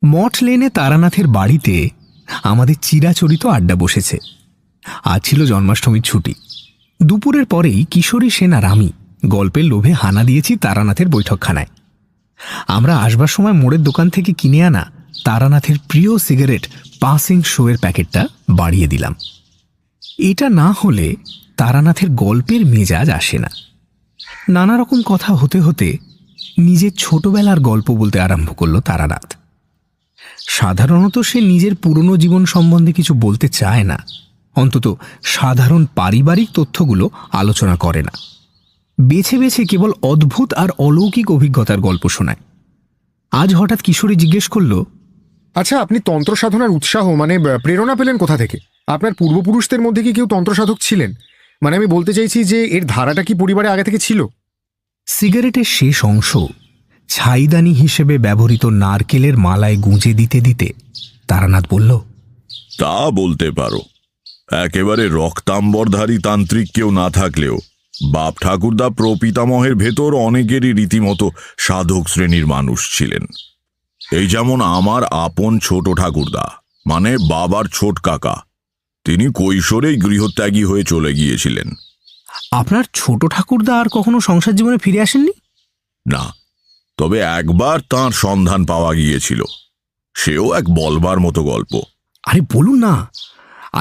মঠ লেনে তারানাথের বাড়িতে আমাদের চিরাচরিত আড্ডা বসেছে। আজ ছিল জন্মাষ্টমীর ছুটি। দুপুরের পরেই কিশোরী সেন আর আমি গল্পের লোভে হানা দিয়েছি তারানাথের বৈঠকখানায়। আমরা আসবার সময় মোড়ের দোকান থেকে কিনে আনা তারানাথের প্রিয় সিগারেট পাসিং শোয়ের প্যাকেটটা বাড়িয়ে দিলাম। এটা না হলে তারানাথের গল্পের মেজাজ আসে না। নানা রকম কথা হতে হতে নিজের ছোটবেলার গল্প বলতে আরম্ভ করল তারানাথ। সাধারণত সে নিজের পুরনো জীবন সম্বন্ধে কিছু বলতে চায় না, অন্তত সাধারণ পারিবারিক তথ্যগুলো আলোচনা করে না। বেছে বেছে কেবল অদ্ভুত আর অলৌকিক অভিজ্ঞতার গল্প শোনায়। আজ হঠাৎ কিশোরী জিজ্ঞেস করল, আচ্ছা, আপনি তন্ত্র সাধনার উৎসাহ প্রেরণা পেলেন কোথা থেকে? আপনার পূর্বপুরুষদের মধ্যে কি কেউ তন্ত্রসাধক ছিলেন? আমি বলতে চাইছি যে এর ধারাটা কি পরিবারে আগে থেকে ছিল? সিগারেটের শেষ অংশ ছাইদানি হিসেবে ব্যবহৃত নারকেলের মালায় গুঁজে দিতে দিতে তারানাথ বলল, তা বলতে পারো। একেবারে রক্তাম্বরধারী তান্ত্রিক কেউ না থাকলেও বাপ ঠাকুরদা প্রপিতামহের ভেতর অনেকেরই রীতিমতো সাধক শ্রেণীর মানুষ ছিলেন। এই যেমন আমার আপন ছোট ঠাকুরদা, মানে বাবার ছোট কাকা, তিনি কৈশোরেই গৃহত্যাগী হয়ে চলে গিয়েছিলেন। আপনার ছোট ঠাকুরদা আর কখনো সংসার জীবনে ফিরে আসেননি? না, তবে একবার তাঁর সন্ধান পাওয়া গিয়েছিল। সেও এক বলবার মতো গল্প। আরে বলুন না,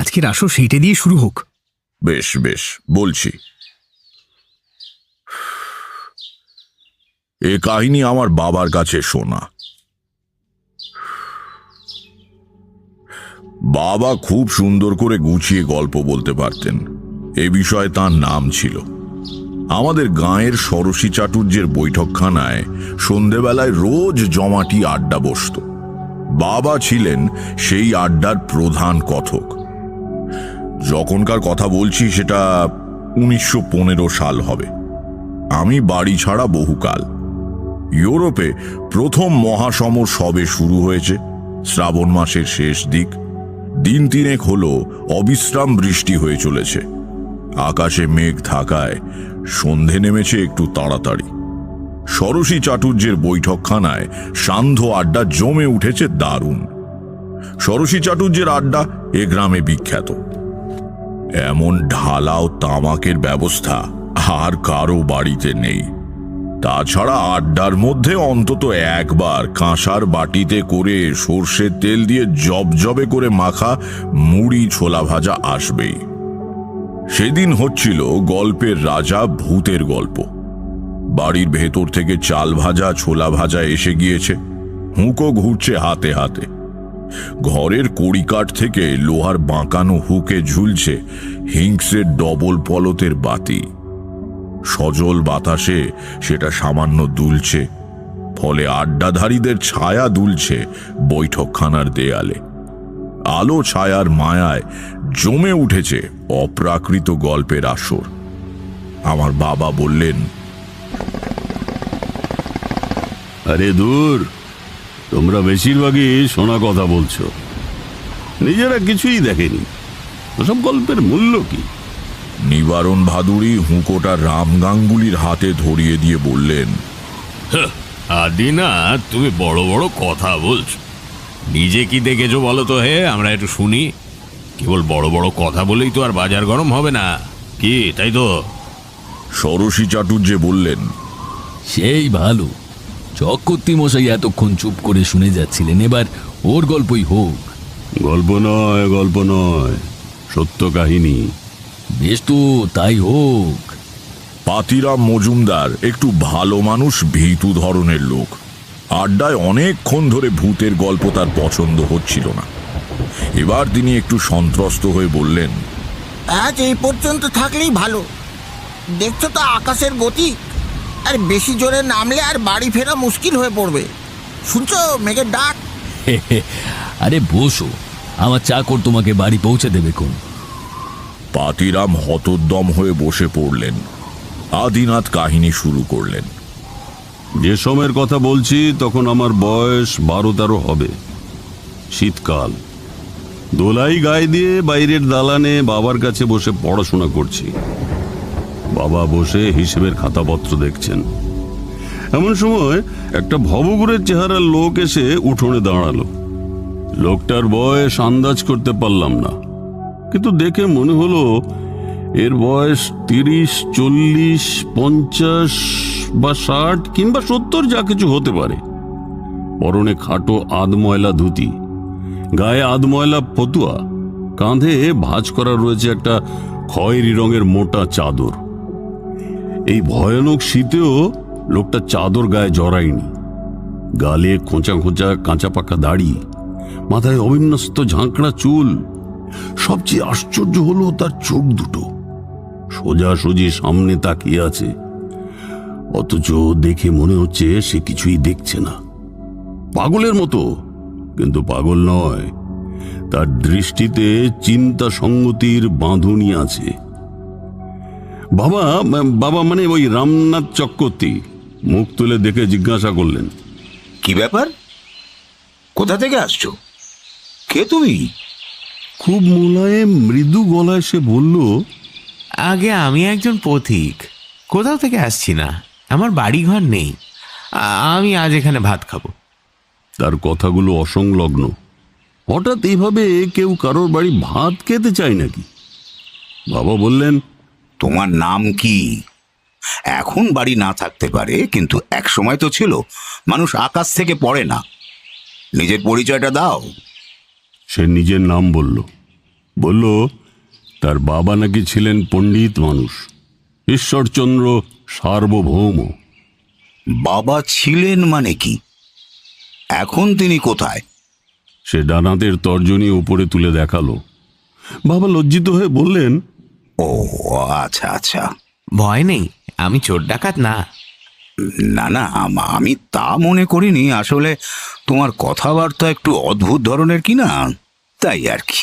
আজকের আসর সেইটা দিয়ে শুরু হোক। বেশ বেশ, বলছি। এ কাহিনী আমার বাবার কাছে শোনা। বাবা খুব সুন্দর করে গুছিয়ে গল্প বলতে পারতেন। এ বিষয়ে তাঁর নাম ছিল। আমাদের গাঁয়ের ষোড়শী চাটুর্যের বৈঠকখানায় সন্ধেবেলায় রোজ জমাটি আড্ডা বসত। বাবা ছিলেন সেই আড্ডার প্রধান কথক। যখনকার কথা বলছি সেটা 1915 সাল হবে। আমি বাড়ি ছাড়া বহুকাল। ইউরোপে প্রথম মহাসমর সবে শুরু হয়েছে। শ্রাবণ মাসের শেষ দিক। দিন তিনেক হলো অবিশ্রাম বৃষ্টি হয়ে চলেছে। আকাশে মেঘ থাকায় সন্ধে নেমেছে একটু তাড়াতাড়ি। ষোড়শী চাটুর্যের বৈঠকখানায় সান্ধ্য আড্ডা জমে উঠেছে দারুণ। ষোড়শী চাটুর্যের আড্ডা এ গ্রামে বিখ্যাত। এমন ঢালাও তামাকের ব্যবস্থা আর কারো বাড়িতে নেই। তাছাড়া আড্ডার মধ্যে অন্তত একবার কাঁসার বাটিতে করে সর্ষের তেল দিয়ে জবজবে করে মাখা মুড়ি ছোলা ভাজা আসবেই। সেদিন হচ্ছিল গল্পের রাজা ভূতের গল্প। বাড়ির ভেতর থেকে চাল ভাজা ছোলা ভাজা এসে গিয়েছে। হুঁকো ঘুরছে হাতে হাতে। ঘরের কড়িকাঠ থেকে লোহার বাঁকানো হুকে ঝুলছে হিংসের ডবল পলতের বাতি। সজল বাতাসে সেটা সামান্য দুলছে, ফলে আড্ডাধারীদের ছায়া দুলছে বৈঠকখানার দেয়ালে। আলো ছায়ার মায়ায় জমে উঠেছে অপ্রাকৃত গল্পের আসর। আমার বাবা বললেন, আরে দূর, তোমরা বেশিরভাগই শোনা কথা বলছো, নিজেরা কিছুই দেখেনি। ওসব গল্পের মূল্য কি? নিবারণ ভাদুড়ি হুঁকোটা রাম গাঙ্গুলির হাতে ধরিয়ে দিয়ে বললেন, আদিনা, তুমি বড় বড় কথা বলছো। নিজে কি দেখেছো বলো তো? হে, আমরা একটু শুনি। কেবল বড় বড় কথা বলেই তো আর বাজার গরম হবে না, কি তাই তো? ষোড়শী চাটুর্যে বললেন, সেই ভালো। চক্রবর্তী মশাই এতক্ষণ চুপ করে শুনে যাচ্ছিলেন, এবার ওর গল্পই হোক। গল্প নয়, গল্প নয়, সত্য কাহিনী। বেশ তো, তাই হোক। পাতিরাম মজুমদার একটু ভালো মানুষ, ভীতু ধরনের লোক। আড্ডায় অনেকক্ষণ ধরে ভূতের গল্প তার পছন্দ হচ্ছিল না। এবার তিনি একটু সন্ত্রস্ত হয়ে বললেন, আজ এই পর্যন্ত থাকলেই ভালো। দেখছো তো আকাশের গতি, আর বেশি জোরে নামলে আর বাড়ি ফেরা মুশকিল হয়ে পড়বে। শুনছো মেঘের ডাক? আরে বসো, আমার চাকর তোমাকে বাড়ি পৌঁছে দেবে কোন। পাতিরাম হতোদ্যম হয়ে বসে পড়লেন। আদিনাথ কাহিনী শুরু করলেন। যে সময়ের কথা বলছি তখন আমার বয়স 12-13 হবে। শীতকাল। দোলাই গায়ে দিয়ে বাইরের দালানে বাবার কাছে বসে পড়াশোনা করছি। বাবা বসে হিসেবের খাতাপত্র দেখছেন। এমন সময় একটা ভবঘুরের চেহারার লোক এসে উঠোনে দাঁড়ালো। লোকটার বয়স আন্দাজ করতে পারলাম না, কিন্তু দেখে মনে হলো এর বয়স 30, 40, 50 বা 60 কিংবা 70 যা কিছু হতে পারে। পরনে খাটো আধময়লা ধুতি, গায়ে আধময়লা ফতুয়া, কাঁধে ভাঁজ করা রয়েছে একটা খয়েরি রঙের মোটা চাদর। এই ভয়ানক শীতেও লোকটা চাদর গায়ে জড়ায়নি। গালে খোঁচা খোঁচা কাঁচা পাকা দাড়ি, মাথায় অবিন্যস্ত ঝাঁকড়া চুল। সবচেয়ে আশ্চর্য হলো তার চোখ দুটো সোজাসুজি সামনে তাকিয়ে আছে, অথচ দেখে মনে হচ্ছে সে কিছুই দেখছে না। পাগলের মতো, কিন্তু পাগল নয়। তার দৃষ্টিতে চিন্তা সংগতির বাঁধুনি আছে। বাবা বাবা মানে ওই রামনাথ চক্রবর্তী মুখ তুলে দেখে জিজ্ঞাসা করলেন, কি ব্যাপার? কোথা থেকে আসছো? কে তুমি? খুব মোলায়েম মৃদু গলায় সে বলল, আগে আমি একজন পথিক, কোথাও থেকে আসছি না, আমার বাড়ি ঘর নেই, আমি আজ এখানে ভাত খাবো। তার কথাগুলো অসংলগ্ন। হঠাৎ এইভাবে কেউ কারোর বাড়ি ভাত খেতে চায় নাকি? বাবা বললেন, তোমার নাম কি? এখন বাড়ি না থাকতে পারে, কিন্তু এক সময় তো ছিল মানুষ আকাশ থেকে পড়ে না। নিজের পরিচয়টা দাও। সে নিজের নাম বলল তার বাবা নাকি ছিলেন পণ্ডিত মানুষ, ঈশ্বরচন্দ্র সার্বভৌম। বাবা ছিলেন মানে কি? এখন তিনি কোথায়? সে ডানাতের তর্জনী উপরে তুলে দেখালো। বাবা লজ্জিত হয়ে বললেন, ও আচ্ছা আচ্ছা। ভয় নেই, আমি চোর ডাকাত না। না না, আমি তা মনে করিনি। আসলে তোমার কথাবার্তা একটু অদ্ভুত ধরনের কি না, তাই আর কি।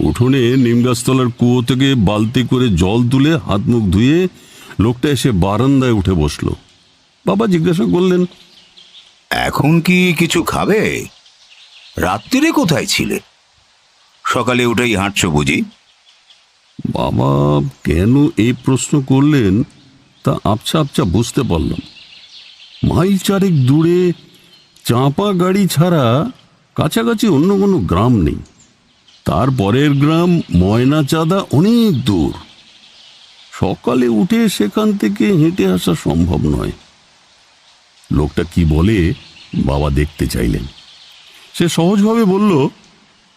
উঠোনে নিমগাছতলার কুয়ো থেকে বালতি করে জল তুলে হাত মুখ ধুয়ে লোকটা এসে বারান্দায় উঠে বসলো। বাবা জিজ্ঞাসা করলেন, এখন কি কিছু খাবে? রাত্রিরে কোথায় ছিলে? সকালে উঠেই হাঁটছো বুঝি? বাবা কেন এই প্রশ্ন করলেন তা আবছা আবছা বুঝতে পারলাম। মাইল 4 দূরে চাঁপা গাড়ি ছাড়া কাছাকাছি অন্য কোনো গ্রাম নেই। তারপরের গ্রাম ময়নাচাঁদা অনেক দূর। সকালে উঠে সেখান থেকে হেঁটে আসা সম্ভব নয়। লোকটা কি বলে বাবা দেখতে চাইলেন। সে সহজভাবে বলল,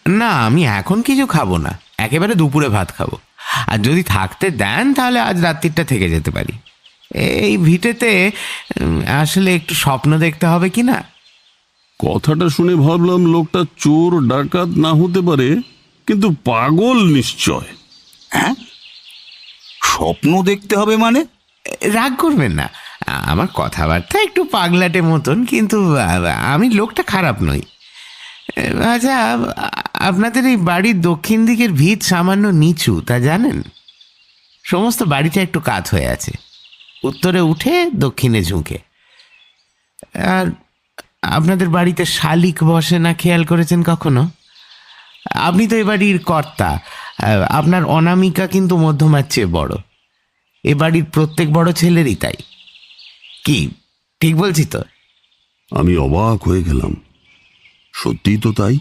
না, আমি এখন কিছু খাবো না, একেবারে দুপুরে ভাত খাবো। আর যদি থাকতে দেন তাহলে আজ রাত্রিটা থেকে যেতে পারি। এই ভিটেতে আসলে একটু স্বপ্ন দেখতে হবে কি না। কথাটা শুনে ভাবলাম লোকটা চোর ডাকাত না হতে পারে, কিন্তু পাগল নিশ্চয়। হ্যাঁ, স্বপ্ন দেখতে হবে মানে? রাগ করবেন না, আমার কথাবার্তা একটু পাগলাটে মতন, কিন্তু আমি লোকটা খারাপ নই। আচ্ছা, আপনাদের এই বাড়ির দক্ষিণ দিকের ভিত সামান্য নিচু, তা জানেন? সমস্ত বাড়িটা একটু কাত হয়ে আছে, উত্তরে উঠে দক্ষিণে ঝুঁকে। আর আপনাদের বাড়িতে শালিক বসে না, খেয়াল করেছেন কখনো? আপনি তো এ বাড়ির কর্তা, আপনার অনামিকা কিন্তু মধ্যমার চেয়ে বড়। এ বাড়ির প্রত্যেক বড় ছেলেরই তাই। কি ঠিক বলছি তো? আমি অবাক হয়ে গেলাম। সত্যিই তো তাই।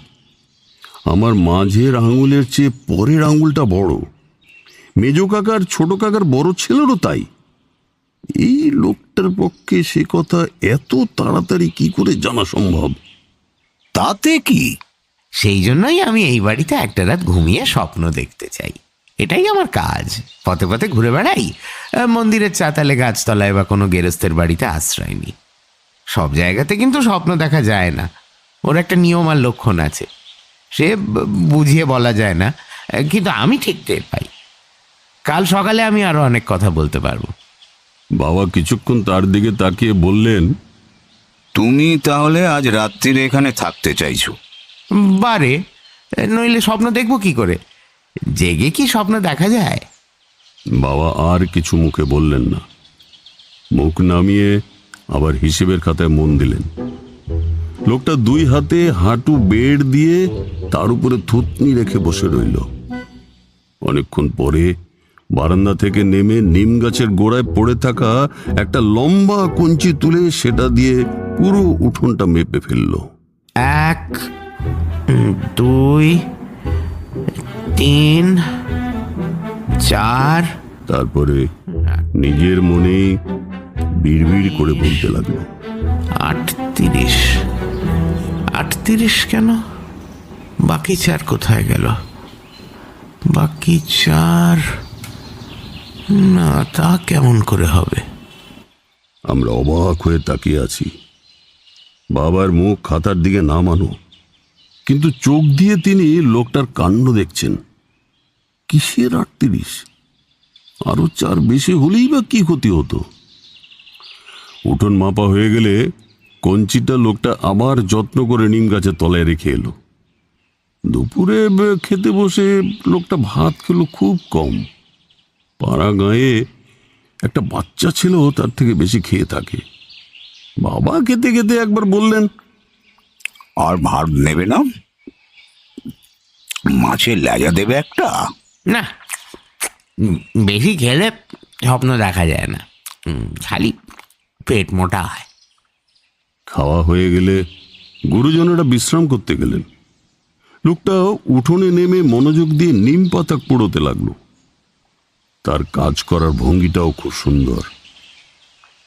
আমার মাঝের আঙুলের চেয়ে পরের আঙুলটা বড়। মেজ কাকার ছোট কাকার বড় ছেলেরও তাই। এই লোকটার পক্ষে সে কথা এত তাড়াতাড়ি কি করে জানা সম্ভব? তাতে কি? সেই জন্যই আমি এই বাড়িতে একটা রাত ঘুমিয়ে স্বপ্ন দেখতে চাই। এটাই আমার কাজ। পথে পথে ঘুরে বেড়াই, মন্দিরের চাতালে, গাছতলায় বা কোনো গেরস্তের বাড়িতে আশ্রয় নিই। সব জায়গাতে কিন্তু স্বপ্ন দেখা যায় না, ওর একটা নিয়ম আর লক্ষণ আছে। সে বুঝিয়ে বলা যায় না, কিন্তু আমি ঠিক টের পাই। কাল সকালে আমি আরো অনেক কথা বলতে পারবো। বাবা কিছুক্ষণ তার দিকে তাকিয়ে বললেন, তুমি তাহলে আজ রাত্রিরে এখানে থাকতে চাইছো? বারে, নইলে স্বপ্ন দেখবো কি করে? জেগে কি স্বপ্ন দেখা যায়? বাবা আর কিছু মুখে বললেন না। মুখ নামিয়ে আবার হিসেবের খাতায় মন দিলেন। লোকটা 2 হাতে হাঁটু বেড় দিয়ে তার উপরে থুতনি রেখে বসে রইল। অনেকক্ষণ পরে বারান্দা থেকে নেমে নিম গাছের গোড়ায় পড়ে থাকা একটা লম্বা কঞ্চি তুলে সেটা দিয়ে পুরো উঠোনটা মেপে ফেললো। 1 2 3 4। তারপরে নিজের মনে বিড়বিড় করে বলতে লাগলো, 38। 38 কেন? বাকি 4 কোথায় গেল? বাকি 4 না, তা কেমন করে হবে? আমরা অবাক হয়ে তাকিয়ে আছি। বাবার মুখ খাতার দিকে নামানো, কিন্তু চোখ দিয়ে তিনি লোকটার কাণ্ড দেখছেন। কিসের 38? আরো 4 বেশি হলেই বা কি ক্ষতি হতো? উঠোন মাপা হয়ে গেলে কঞ্চিটা লোকটা আবার যত্ন করে নিম গাছের তলায় রেখে এলো। দুপুরে খেতে বসে লোকটা ভাত খেলো খুব কম। পাড়া গাঁয়ে একটা বাচ্চা ছিল তার থেকে বেশি খেয়ে থাকে। বাবা খেতে খেতে একবার বললেন, আর ভাত নেবে না? মাছের লেজা দেবে একটা? না, বেশি খেলে স্বপ্ন দেখা যায় না, খালি পেট মোটা হয়। খাওয়া হয়ে গেলে গুরুজনেরা বিশ্রাম করতে গেলেন। লোকটা উঠোনে নেমে মনোযোগ দিয়ে নিম পাতা কুড়োতে লাগলো। তার কাজ করার ভঙ্গিটাও খুব সুন্দর।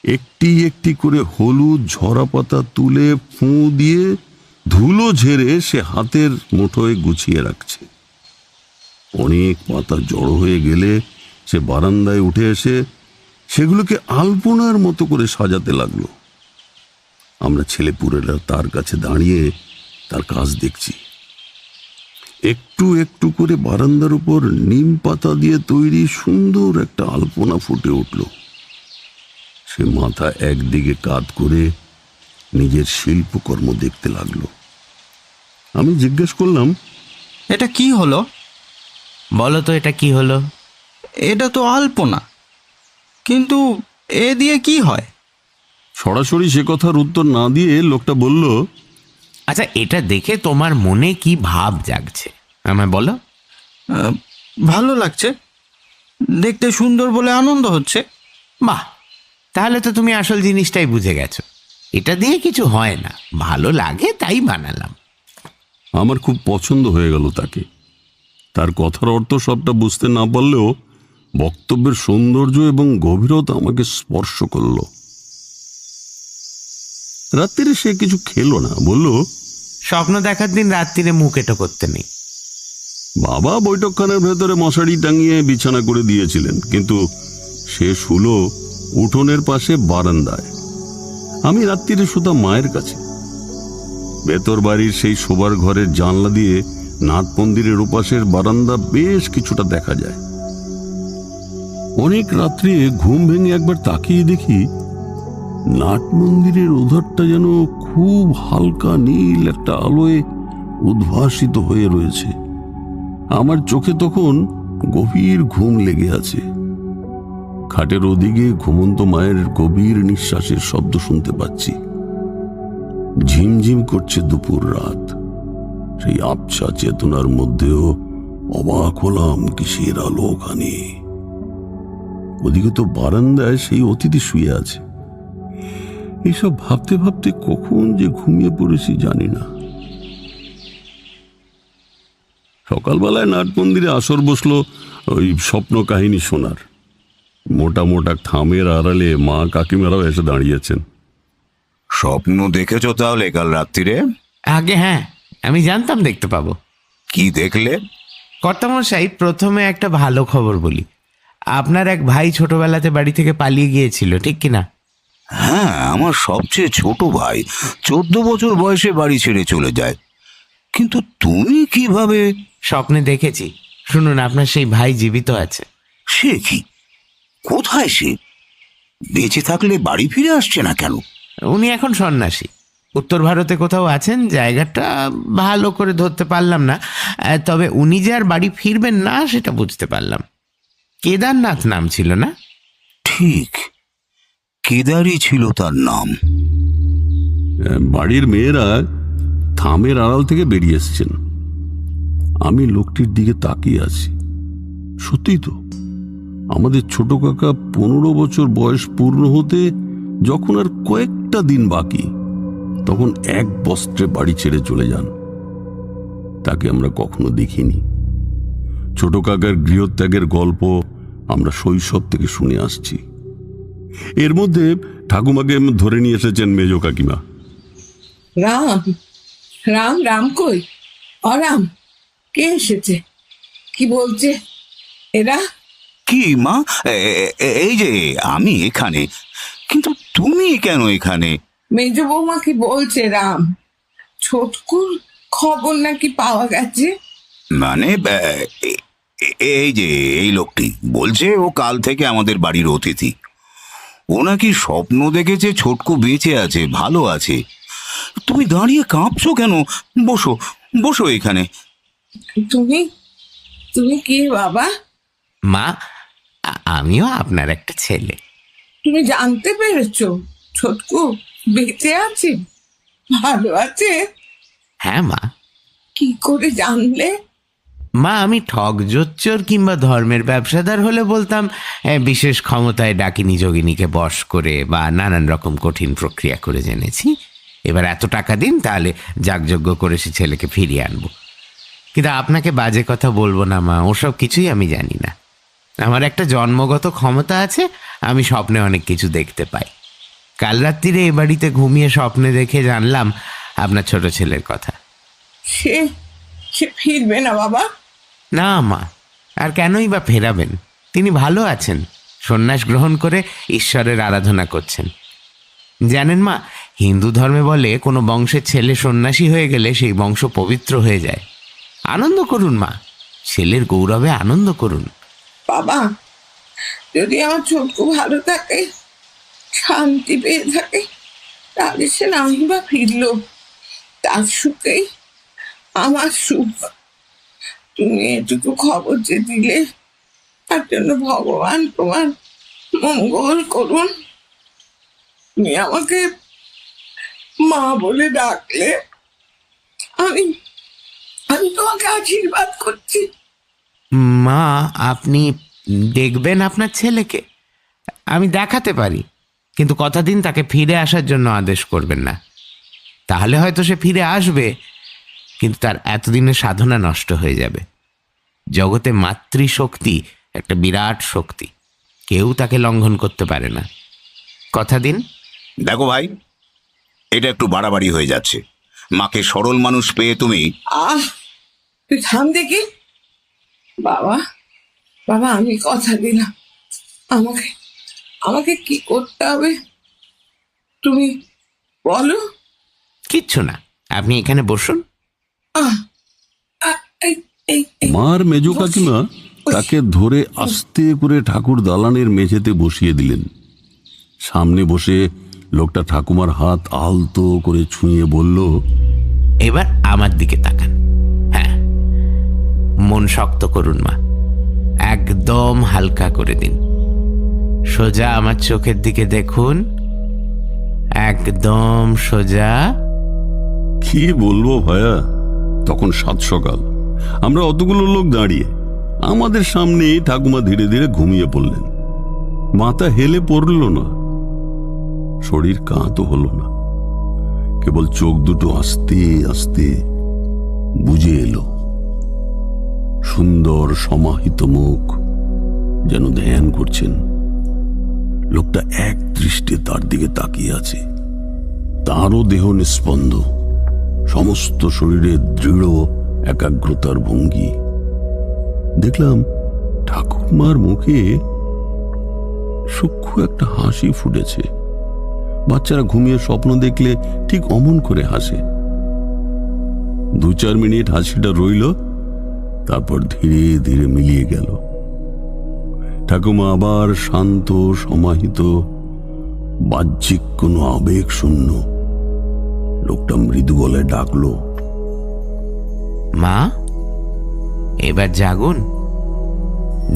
একটি একটি করে হলুদ ঝরা পাতা তুলে ফুঁ দিয়ে ধুলো ঝেড়ে সে হাতের মুঠোয় গুছিয়ে রাখছে। অনেক পাতা জড়ো হয়ে গেলে সে বারান্দায় উঠে এসে সেগুলোকে আলপনার মতো করে সাজাতে লাগলো। আমরা ছেলেপুলেরা তার কাছে দাঁড়িয়ে তার কাজ দেখছি। একটু একটু করে বারান্দার উপর নিম পাতা দিয়ে তৈরি সুন্দর একটা আলপনা ফুটে উঠল। সে মাথা একদিকে কাত করে নিজের শিল্পকর্ম দেখতে লাগলো। আমি জিজ্ঞেস করলাম, এটা কি হলো? বলো তো, এটা কি হলো? এটা তো আলপনা, কিন্তু এ দিয়ে কি হয়? সরাসরি সে কথার উত্তর না দিয়ে লোকটা বলল, আচ্ছা, এটা দেখে তোমার মনে কি ভাব জাগছে আমায় বলো। ভালো লাগছে, দেখতে সুন্দর বলে আনন্দ হচ্ছে। বাহ, তাহলে তো তুমি আসল জিনিসটাই বুঝে গেছো। এটা দিয়ে কিছু হয় না, ভালো লাগে তাই বানালাম। আমার খুব পছন্দ হয়ে গেল তাকে। তার কথার অর্থ সবটা বুঝতে না পারলেও বক্তব্যের সৌন্দর্য এবং গভীরতা আমাকে স্পর্শ করল। রাত্রিরে সে কিছু খেলো না, বলল, স্বপ্ন দেখার দিন রাত্রিরে মুখ এটো করতে নেই। বাবা বৈঠকখানার ভেতরে মশারি টাঙিয়ে বিছানা করে দিয়েছিলেন, কিন্তু সে শুলো উঠোনের পাশে বারান্দায়। আমি রাত্রিরে শুতাম মায়ের কাছে। ভেতর বাড়ির সেই শোবার ঘরের জানলা দিয়ে নাট মন্দিরের ওপাশের বারান্দা বেশ কিছুটা দেখা যায়। অনেক রাত্রে ঘুম ভেঙে একবার তাকিয়ে দেখি নাট মন্দিরের ওধারটা যেন খুব হালকা নীল একটা আলোয় উদ্ভাসিত হয়ে রয়েছে। আমার চোখে তখন গভীর ঘুম লেগে আছে। খাটের ওদিকে ঘুমন্ত মায়ের গভীর নিঃশ্বাসের শব্দ শুনতে পাচ্ছি। ঝিমঝিম করছে দুপুর রাত। সেই আবছা চেতনার মধ্যেও অবাক হলাম কিসের আলো ওখানে। ওদিকে তো বারান্দায় সেই অতিথি শুয়ে আছে। এইসব ভাবতে ভাবতে কখন যে ঘুমিয়ে পড়েছি জানি না। সকালবেলায় নাট মন্দিরে আসর বসলো ওই স্বপ্ন কাহিনী শোনার। মোটা মোটা থামের আড়ালে মা কাকিমারাও এসে দাঁড়িয়েছেন। স্বপ্ন দেখেছ তাহলে কাল রাত্রিরে? আগে হ্যাঁ, আমি জানতাম দেখতে পাবো। কি দেখলে? কর্তামশাই, প্রথমে একটা ভালো খবর বলি। আপনার এক ভাই ছোটবেলাতে বাড়ি থেকে পালিয়ে গিয়েছিল, ঠিক কিনা? হ্যাঁ, আমার সবচেয়ে ছোট ভাই 14 বছর বয়সে বাড়ি ছেড়ে চলে যায়। কিন্তু তুমি কিভাবে? স্বপ্নে দেখেছি। শুনুন, আপনার সেই ভাই জীবিত আছে। সে কি? কোথায় সে? বেঁচে থাকলে বাড়ি ফিরে আসছে না কেন? উনি এখন সন্ন্যাসী, উত্তর ভারতে কোথাও আছেন। জায়গাটা ভালো করে ধরতে পারলাম না, তবে উনি যে আর বাড়ি ফিরবেন না সেটা বুঝতে পারলাম। কেদারনাথ নাম ছিল না? ঠিক, কেদারই ছিল তার নাম। বাড়ির মেয়েরা থামের আড়াল থেকে বেরিয়ে এসছেন। আমি লোকটির দিকে তাকিয়ে আছি। সত্যি তো, আমাদের ছোট কাকা 15 বছর বয়স পূর্ণ হতে যখন আর কয়েকটা দিন বাকি, তখন এক বস্ত্রে বাড়ি ছেড়ে চলে যান। তাকে আমরা কখনো দেখিনি। ছোট কাকার গৃহত্যাগের গল্প আমরা শৈশব থেকে শুনে আসছি। এর মধ্যে ঠাকুমাকে ধরে নিয়ে এসেছেন মেজ কাকিমা। রাম রাম রাম কই? অরাম, কে এসেছে? কি বলছে এরা? কি মা, এই যে আমি এখানে, কিন্তু তুমি কেন এখানে? মেজ বৌমা কি বলছে রাম? ছোটকুর খবর নাকি পাওয়া গেছে? মানে এই যে এই লোকটি বলছে ও কাল থেকে আমাদের বাড়ির অতিথি। ও নাকি স্বপ্ন দেখেছে ছোটকু বেঁচে আছে, ভালো আছে। তুমি দাঁড়িয়ে কাঁপছো কেন? বসো বসো এখানে। তুমি তুমি কি বাবা? মা, আমিও আপনার একটা ছেলে। তুমি জানতে পেরেছো ছোটকু বেঁচে আছে, ভালো আছে? হ্যাঁ মা। কি করে জানলে? মা, আমি ঠক জোচ্চোর কিংবা ধর্মের ব্যবসাদার হলে বলতাম বিশেষ ক্ষমতায় ডাকিনী যোগিনীকে বশ করে বা নানান রকম কঠিন প্রক্রিয়া করে জেনেছি। এবার এত টাকা দিন, তাহলে যাগযজ্ঞ করে সে ছেলেকে ফিরিয়ে আনবো। কিন্তু আপনাকে বাজে কথা বলবো না মা, ওসব কিছুই আমি জানি না। আমার একটা জন্মগত ক্ষমতা আছে, আমি স্বপ্নে অনেক কিছু দেখতে পাই। কাল রাত্রিরে এ বাড়িতে ঘুমিয়ে স্বপ্নে দেখে জানলাম আপনার ছোট ছেলের কথা। সে সে ফিরবে না বাবা? না মা, আর কেনই বা ফেরাবেন? তিনি ভালো আছেন, সন্ন্যাস গ্রহণ করে ঈশ্বরের আরাধনা করছেন। জানেন মা, হিন্দু ধর্মে বলে কোনো বংশের ছেলে সন্ন্যাসী হয়ে গেলে সেই বংশ পবিত্র হয়ে যায়। আনন্দ করুন মা, ছেলের গৌরবে আনন্দ করুন। বাবা, যদি আমার ছোটকু ভালো থাকে, শান্তি পেয়ে থাকে, তাহলে সে নাই বা ফিরলো, তার সুখেই আমার সুখ। তুমি এটুকু খবর যে দিলে, তার জন্য ভগবান তোমার মঙ্গল করুন। তুমি আমাকে মা বলে ডাকলে আমি আমি তোমাকে আশীর্বাদ করছি। মা, আপনি দেখবেন আপনার ছেলেকে? আমি দেখাতে পারি, কিন্তু কথা দিন তাকে ফিরে আসার জন্য আদেশ করবেন না। তাহলে হয়তো সে ফিরে আসবে, কিন্তু তার এতদিনের সাধনা নষ্ট হয়ে যাবে। জগতে মাতৃশক্তি একটা বিরাট শক্তি, কেউ তাকে লঙ্ঘন করতে পারে না। কথা দিন। দেখো ভাই, এটা একটু বাড়াবাড়ি হয়ে যাচ্ছে। মাকে সরল মানুষ পেয়ে তুমি। তুই থাম দেখি। বাবা বাবা, আমি কথা দিলাম, আমাকে আমাকে কি করতে হবে তুমি বলো। কিচ্ছু না, আপনি এখানে বসুন। মার মেজ কাকিমা তাকে ধরে আস্তে করে ঠাকুর দালানের মেঝেতে বসিয়ে দিলেন। সামনে বসে লোকটা ঠাকুমার হাত আলতো করে ছুঁয়ে বলল, এবার আমার দিকে তাকান। হ্যাঁ, মন শক্ত করুন মা, একদম হালকা করে দিন। সোজা আমার চোখের দিকে দেখুন, একদম সোজা। কি বলবো ভায়া, তখন 7 সকাল। আমরা অতগুলো লোক দাঁড়িয়ে, আমাদের সামনে ঠাকুমা ধীরে ধীরে ঘুমিয়ে পড়লেন। মাথা হেলে পড়ল না, শরীর কাঁতো হলো না, কেবল চোখ দুটো আস্তে আস্তে বুজে এলো। সুন্দর সমাহিত মুখ, যেন ধ্যান করছেন। লোকটা এক দৃষ্টে তার দিকে তাকিয়ে আছে। তারও দেহ নিস্পন্দ, সমস্ত শরীরে দৃঢ় একাগ্রতার ভঙ্গি। দেখলাম ঠাকুরমার মুখে সূক্ষ্ম একটা হাসি ফুটেছে। বাচ্চারা ঘুমিয়ে স্বপ্ন দেখলে ঠিক অমন করে হাসে। 2-4 মিনিট হাসিটা রইল, তারপর ধীরে ধীরে মিলিয়ে গেল। ঠাকুমা আবার শান্ত, সমাহিত, বাহ্যিক কোনো আবেগ শূন্য। লোকটা মৃদু গলায় ডাকলো, মা, এবার জাগুন।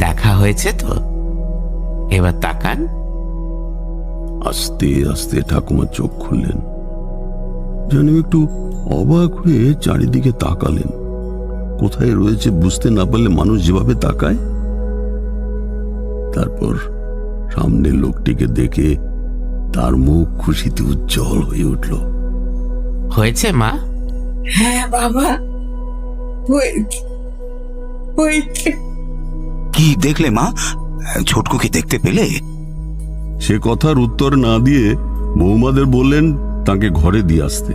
দেখা হয়েছে তো, এবার তাকান। আস্তে আস্তে ঠাকুমা চোখ খুললেন, যেন একটু অবাক হয়ে চারিদিকে তাকালেন। কোথায় রয়েছে বুঝতে না পারলে মানুষ যেভাবে তাকায়, তারপর সামনের লোকটিকে দেখে তার মুখ খুশিতে উজ্জ্বল হয়ে উঠল। হয়েছে মা? হ্যাঁ বাবা, হয়েছে হয়েছে। কি দেখলে মা? ছোটকুকে দেখতে পেলে? সে কথার উত্তর না দিয়ে বৌমাদের বললেন তাকে ঘরে দিয়ে আসতে।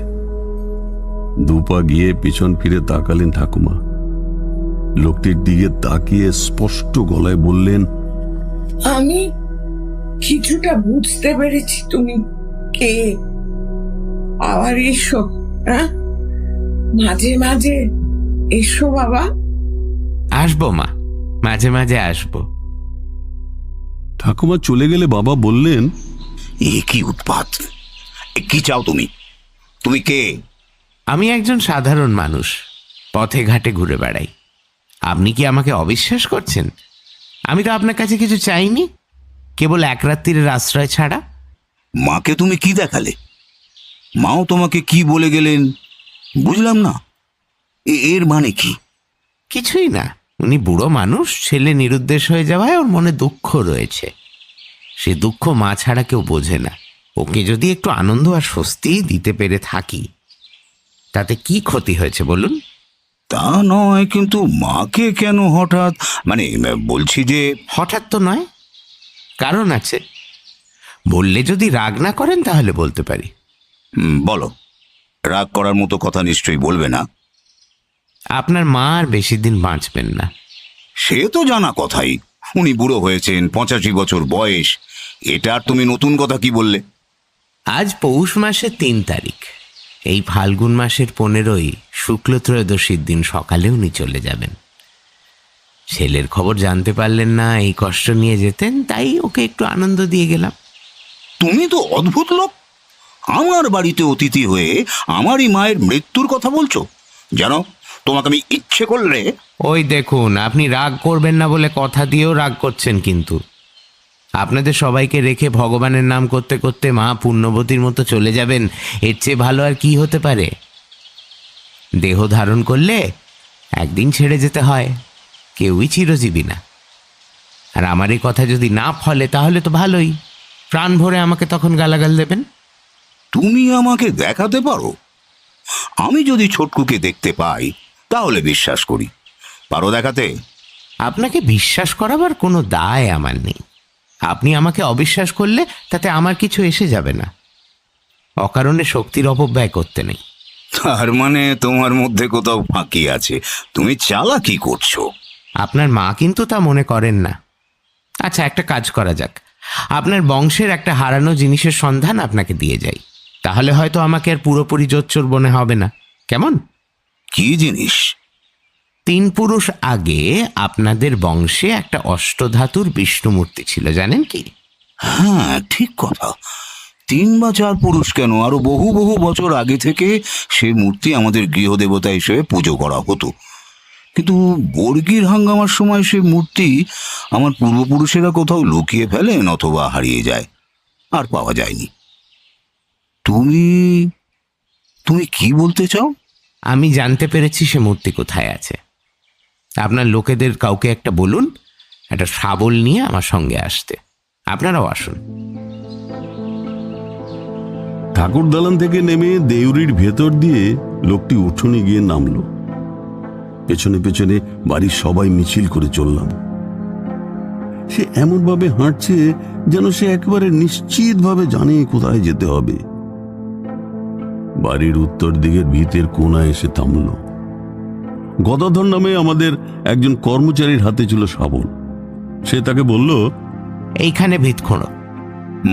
দুপা গিয়ে পিছন ফিরে তাকালেন ঠাকুমা। লোকটির দিকে তাকিয়ে স্পষ্ট গলায় বললেন, আমি কিছুটা বুঝতে পেরেছি তুমি কে। আবার এসো, হ্যাঁ, মাঝে মাঝে এসো বাবা। আসবো মা, মাঝে মাঝে আসবো। ঠাকুমা চলে গেলে বাবা বললেন, এ কি উৎপাত! কি চাও তুমি? তুমি কে? আমি একজন সাধারণ মানুষ, পথে ঘাটে ঘুরে বেড়াই। আপনি কি আমাকে অবিশ্বাস করছেন? আমি তো আপনার কাছে কিছু চাইনি, কেবল এক রাত্রির আশ্রয় ছাড়া। মাকে তুমি কি দেখালে? মাও তোমাকে কি বলে গেলেন বুঝলাম না। এর মানে কি? কিছুই না, উনি বুড়ো মানুষ, ছেলে নিরুদ্দেশ হয়ে যাওয়ায় ওর মনে দুঃখ রয়েছে। সে দুঃখ মা ছাড়া কেউ বোঝে না। ওকে যদি একটু আনন্দ আর স্বস্তি দিতে পেরে থাকি, তাতে কি ক্ষতি হয়েছে বলুন? তা নয়, কিন্তু মাকে কেন হঠাৎ? মানে বলছি যে হঠাৎ তো নয়, কারণ আছে। বললে যদি রাগ না করেন তাহলে বলতে পারি। বলো। রাগ করার মতো কথা নিশ্চয়ই বলবে না। আপনার মা আর বেশি দিন বাঁচবেন না। সে তো জানা কথাই। উনি বুড়ো হয়েছেন, 85 বছর বয়স। এটা আর তুমি নতুন কথা কি বললে? আজ পৌষ মাসের 3 তারিখ। এই ফাল্গুন মাসের 15ই শুক্ল ত্রয়োদশীর দিন সকালে উনি চলে যাবেন। ছেলের খবর জানতে পারলেন না, এই কষ্ট নিয়ে যেতেন, তাই ওকে একটু আনন্দ দিয়ে গেলাম। তুমি তো অদ্ভুত লোক। আমার বাড়িতে অতিথি হয়ে আমারই মায়ের মৃত্যুর কথা বলছো। জানো, তোমাকে আমি ইচ্ছে করলে... ওই দেখুন, আপনি রাগ করবেন না বলে কথা দিয়েও রাগ করছেন। কিন্তু আপনাদের সবাইকে রেখে ভগবানের নাম করতে করতে মা পুণ্যবতীর মতো চলে যাবেন, এর চেয়ে ভালো আর কি হতে পারে? দেহ ধারণ করলে একদিন ছেড়ে যেতে হয়, কেউই চিরজীবী না। আর আমার এই কথা যদি না ফলে তাহলে তো ভালোই, প্রাণ ভরে আমাকে তখন গালাগাল দেবেন। তুমি আমাকে দেখাতে পারো? আমি যদি ছোটকুকে দেখতে পাই তাহলে বিশ্বাস করি। পারো দেখাতে? আপনাকে বিশ্বাস করাবার কোনো দায় আমার নেই। আপনি আমাকে অবিশ্বাস করলে তাতে আমার কিছু এসে যাবে না। অকারণে শক্তির অপব্যয় করতে নেই। তার মানে তোমার মধ্যে কোথাও ফাঁকি আছে, তুমি চালাকি করছো। আপনার মা কিন্তু তা মনে করেন না। আচ্ছা, একটা কাজ করা যাক, আপনার বংশের একটা হারানো জিনিসের সন্ধান আপনাকে দিয়ে যাই, তাহলে হয়তো আমাকে আর পুরোপুরি জোচ্চোর মনে হবে না। কেমন? কি জিনিস? 3 পুরুষ আগে আপনাদের বংশে একটা অষ্টধাতুর বিষ্ণু মূর্তি ছিল, জানেন কি? হ্যাঁ, ঠিক কথা। 3 বা 4 পুরুষ কেন, আরো বহু বহু বছর আগে থেকে সেই মূর্তি আমাদের গৃহদেবতা হিসেবে পুজো করা হতো। কিন্তু বর্গির হাঙ্গামার সময় সেই মূর্তি আমার পূর্বপুরুষেরা কোথাও লুকিয়ে ফেলেন অথবা হারিয়ে যায়, আর পাওয়া যায়নি। তুমি তুমি কি বলতে চাও? আমি জানতে পেরেছি সে মূর্তি কোথায় আছে। আপনার লোকেদের কাউকে একটা বলুন একটা শাবল নিয়ে আমার সঙ্গে আসতে। আপনারাও আসুন। ঠাকুর দালান থেকে নেমে দেউরির ভেতর দিয়ে লোকটি উঠোনে গিয়ে নামলো। পেছনে পেছনে বাড়ির সবাই মিছিল করে চললাম। সে এমনভাবে হাঁটছে যেন সে একেবারে নিশ্চিতভাবে জানে কোথায় যেতে হবে। বাড়ির উত্তর দিকের ভিতের কোণায় এসে থামল। গদাধর নামে আমাদের একজন কর্মচারীর হাতে ছিল শাবল। সে তাকে বলল, এইখানে ভিত খোঁড়ো।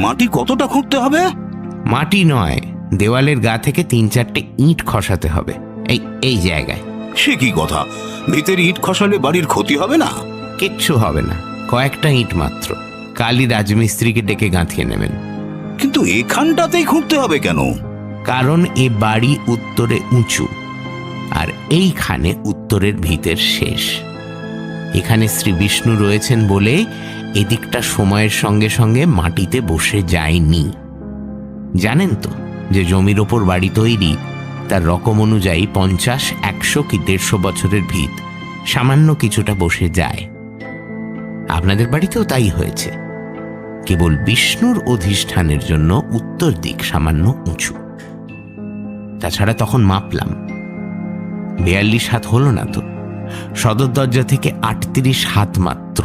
মাটি কতটা খুঁড়তে হবে? মাটি নয়, দেওয়ালের গা থেকে 3-4টে ইট খসাতে হবে, এই জায়গায়। সে কি কথা? ভিতের ইট খসালে বাড়ির ক্ষতি হবে না? কিচ্ছু হবে না, কয়েকটা ইট মাত্র। কালী রাজমিস্ত্রিকে ডেকে গাঁথিয়ে নেবেন। কিন্তু এখানটাতেই খুঁড়তে হবে কেন? কারণ এ বাড়ি উত্তরে উঁচু, আর এইখানে উত্তরের ভিতের শেষ। এখানে শ্রী বিষ্ণু রয়েছেন বলে এদিকটা সময়ের সঙ্গে সঙ্গে মাটিতে বসে যায়নি। জানেন তো যে জমির ওপর বাড়ি তৈরি তার রকম অনুযায়ী 50, 100 কি 150 বছরের ভিত সামান্য কিছুটা বসে যায়। আপনাদের বাড়িতেও তাই হয়েছে। কেবল বিষ্ণুর অধিষ্ঠানের জন্য উত্তর দিক সামান্য উঁচু। তাছাড়া তখন মাপলাম 42 হাত হলো না তো, সদর দরজা থেকে 38 হাত মাত্র।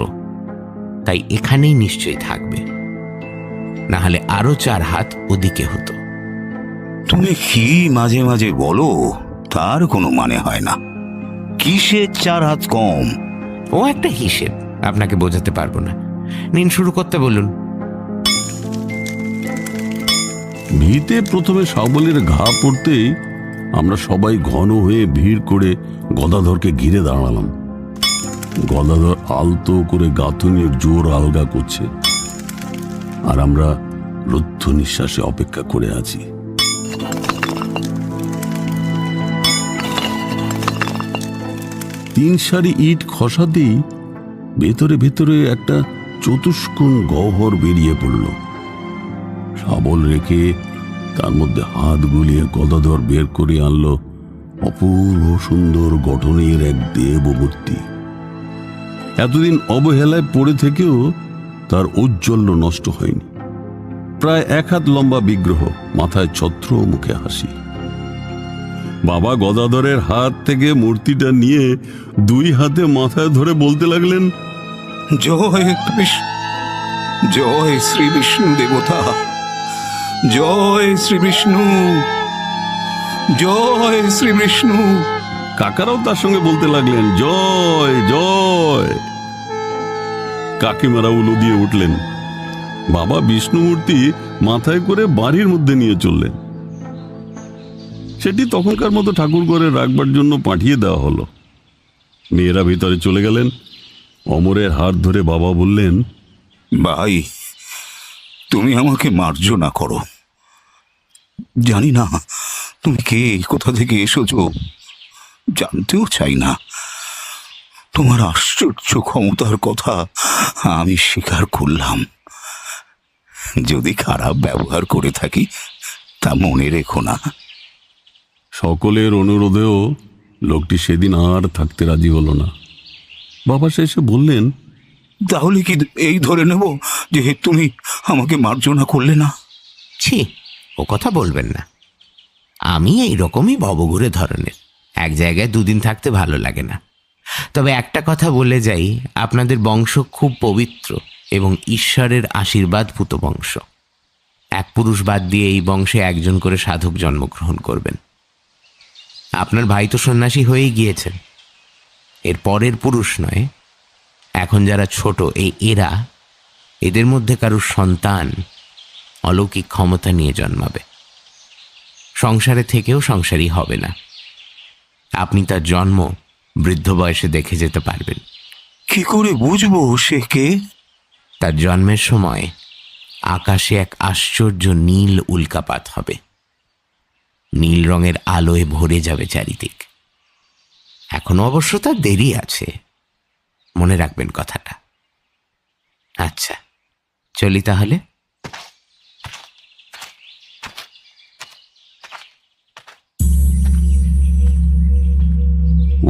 তাই এখানেই নিশ্চয়ই থাকবে, না হলে আরো 4 হাত ওদিকে হতো। তুমি কি মাঝে মাঝে বলো, তার কোনো মানে হয় না। কিসের 4 হাত কম? ও একটা হিসেব, আপনাকে বোঝাতে পারবো না। নিন, শুরু করতে বলুন। ভিতে প্রথমে শাবলের ঘা পড়তেই আমরা সবাই ঘন হয়ে ভিড় করে গদাধরকে ঘিরে দাঁড়ালাম। গদাধর আলতো করে গাঁথুনির জোর আলগা করছে, আর আমরা রুদ্ধ নিঃশ্বাসে অপেক্ষা করে আছি। তিন সারি ইট খসাতেই ভেতরে ভেতরে একটা চতুষ্কোণ গহ্বর বেরিয়ে পড়ল। শাবল রেখে তার মধ্যে হাত গুলিয়ে গদাধর বের করে আনলো অপূর্ব সুন্দর গঠনের এক দেবমূর্তি। এতদিন অবহেলায় পড়ে থেকেও তার ঔজ্জ্বল্য নষ্ট হয়নি। প্রায় 1 হাত লম্বা বিগ্রহ, মাথায় ছত্র, মুখে হাসি। বাবা গদাধরের হাত থেকে মূর্তিটা নিয়ে 2 হাতে মাথায় ধরে বলতে লাগলেন, জয় শ্রী বিষ্ণু দেবতা, জয় শ্রী বিষ্ণু, জয় শ্রী বিষ্ণু। কাকারাও তার সঙ্গে বলতে লাগলেন, জয় জয়। কাকিমারা উলু দিয়ে উঠলেন। বাবা বিষ্ণু মূর্তি মাথায় করে বাড়ির মধ্যে নিয়ে চললেন। সেটি তখনকার মতো ঠাকুর ঘরে রাখবার জন্য পাঠিয়ে দেওয়া হলো। মেয়েরা ভিতরে চলে গেলেন। অমরের হাত ধরে বাবা বললেন, ভাই, তুমি আমাকে মার্জনা করো। জানি না তুমি কে, কোথা থেকে এসেছ, জানতেও চাই না। তোমার আশ্চর্য ক্ষমতার কথা আমি স্বীকার করলাম। যদি খারাপ ব্যবহার করে থাকি তা মনে রেখো না। সকলের অনুরোধেও লোকটি সেদিন আর থাকতে রাজি হলো না। বাবা শেষে বললেন, তাহলে কি এই ধরে নেব যে তুমি আমাকে মার্জনা করলে না? ছি, ও কথা বলবেন না। আমি এইরকমই ভবঘুরে ধরনের, এক জায়গায় 2 দিন থাকতে ভালো লাগে না। তবে একটা কথা বলে যাই, আপনাদের বংশ খুব পবিত্র এবং ঈশ্বরের আশীর্বাদ পুত বংশ। 1 পুরুষ বাদ দিয়ে এই বংশে 1 জন করে সাধক জন্মগ্রহণ করবেন। আপনার ভাই তো সন্ন্যাসী হয়েই গিয়েছেন। এর পরের পুরুষ নয়, এখন যারা ছোট এরা, এদের মধ্যে কারুর সন্তান অলৌকিক ক্ষমতা নিয়ে জন্মাবে। সংসারে থেকেও সংসারী হবে না। আপনি তার জন্ম বৃদ্ধ বয়সে দেখে যেতে পারবেন। কি করে বুঝবো সে কে? তার জন্মের সময় আকাশে এক আশ্চর্য নীল উল্কাপাত হবে। নীল রঙের আলোয় ভরে যাবে চারিদিক। এখনো অবশ্য তার দেরি আছে, মনে রাখবেন কথাটা। আচ্ছা, চলি তাহলে।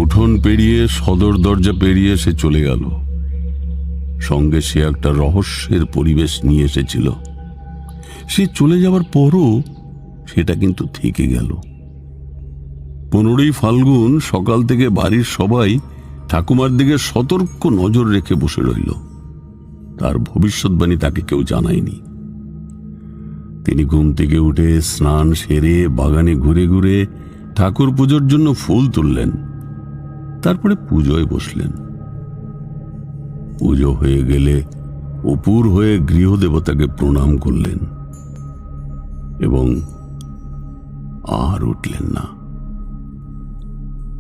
উঠোন পেরিয়ে সদর দরজা পেরিয়ে সে চলে গেল। সঙ্গে সে একটা রহস্যের পরিবেশ নিয়ে এসেছিল। সে চলে যাওয়ার পরও সেটা কিন্তু থেকে গেল। 15ই ফাল্গুন সকাল থেকে বাড়ির সবাই ঠাকুমার দিকে সতর্ক নজর রেখে বসে রইল। তার ভবিষ্যৎবাণী তাকে কেউ জানায়নি। তিনি ঘুম থেকে উঠে স্নান সেরে বাগানে ঘুরে ঘুরে ঠাকুর পুজোর জন্য ফুল তুললেন। তারপরে পুজোয় বসলেন। পুজো হয়ে গেলে অপুর হয়ে গৃহদেবতাকে প্রণাম করলেন এবং আর উঠলেন না।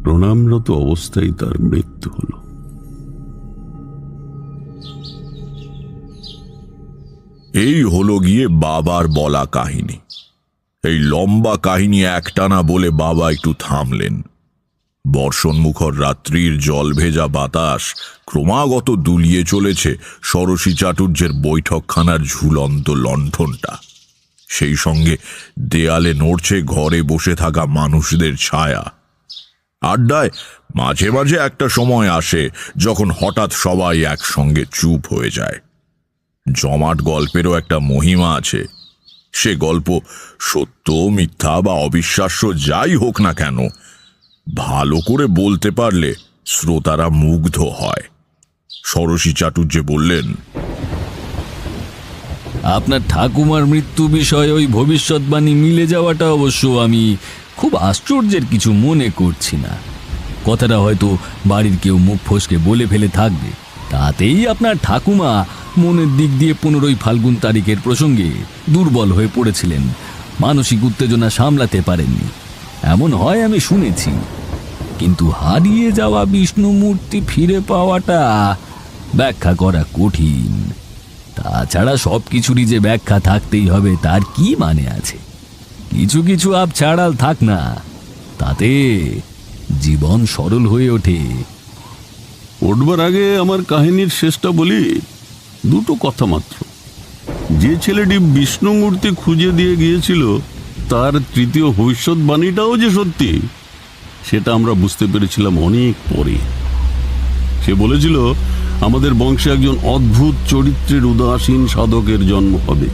প্রণামরত অবস্থায় তার মৃত্যু হল। এই হলো গিয়ে বাবার বলা কাহিনী। এই লম্বা কাহিনী একটানা বলে বাবা একটু থামলেন। বর্ষণমুখর রাত্রির জল ভেজা বাতাস ক্রমাগত দুলিয়ে চলেছে ষোড়শী চাটুর্যের বৈঠকখানার ঝুলন্ত লণ্ঠনটা। সেই সঙ্গে দেয়ালে নড়ছে ঘরে বসে থাকা মানুষদের ছায়া। আড্ডায় মাঝে মাঝে একটা সময় আসে যখন হঠাৎ সবাই একসঙ্গে চুপ হয়ে যায়। জমাট গল্পেরও একটা মহিমা আছে। সে গল্প সত্য, মিথ্যা বা অবিশ্বাস্য যাই হোক না কেন, ভালো করে বলতে পারলে শ্রোতারা মুগ্ধ হয়। ষোড়শী চাটুর্যে বললেন, আপনার ঠাকুমার মৃত্যু বিষয়ে ওই ভবিষ্যৎবাণী মিলে যাওয়াটা অবশ্য আমি খুব আশ্চর্যের কিছু মনে করছি না। কথাটা হয়তো বাড়ির কেউ মুখ ফসকে বলে ফেলে থাকবে, তাতেই আপনার ঠাকুমা মনের দিক দিয়ে 15ই ফাল্গুন তারিখের প্রসঙ্গে দুর্বল হয়ে পড়েছিলেন, মানসিক উত্তেজনা সামলাতে পারেননি, এমন হয় আমি শুনেছি। কিন্তু হারিয়ে যাওয়া বিষ্ণু মূর্তি ফিরে পাওয়াটা ব্যাখ্যা করা কঠিন। তাছাড়া সব কিছুরই যে ব্যাখ্যা থাকতেই হবে তার কি মানে আছে? কিছু কিছু ছাড়াল থাক না, তাতে জীবন সরল হয়ে ওঠে। উঠবার আগে আমার কাহিনীর শেষটা বলি। দুটো কথা মাত্র। যে ছেলেটি বিষ্ণু মূর্তি খুঁজে দিয়ে গিয়েছিল তার তৃতীয় ভবিষ্যৎবাণীটাও যে সত্যি, সেটা আমরা বুঝতে পেরেছিলাম অনেক পরে। সে বলেছিল আমাদের বংশে একজন অদ্ভুত চরিত্রের উদাসীন সাধকের জন্ম হবে।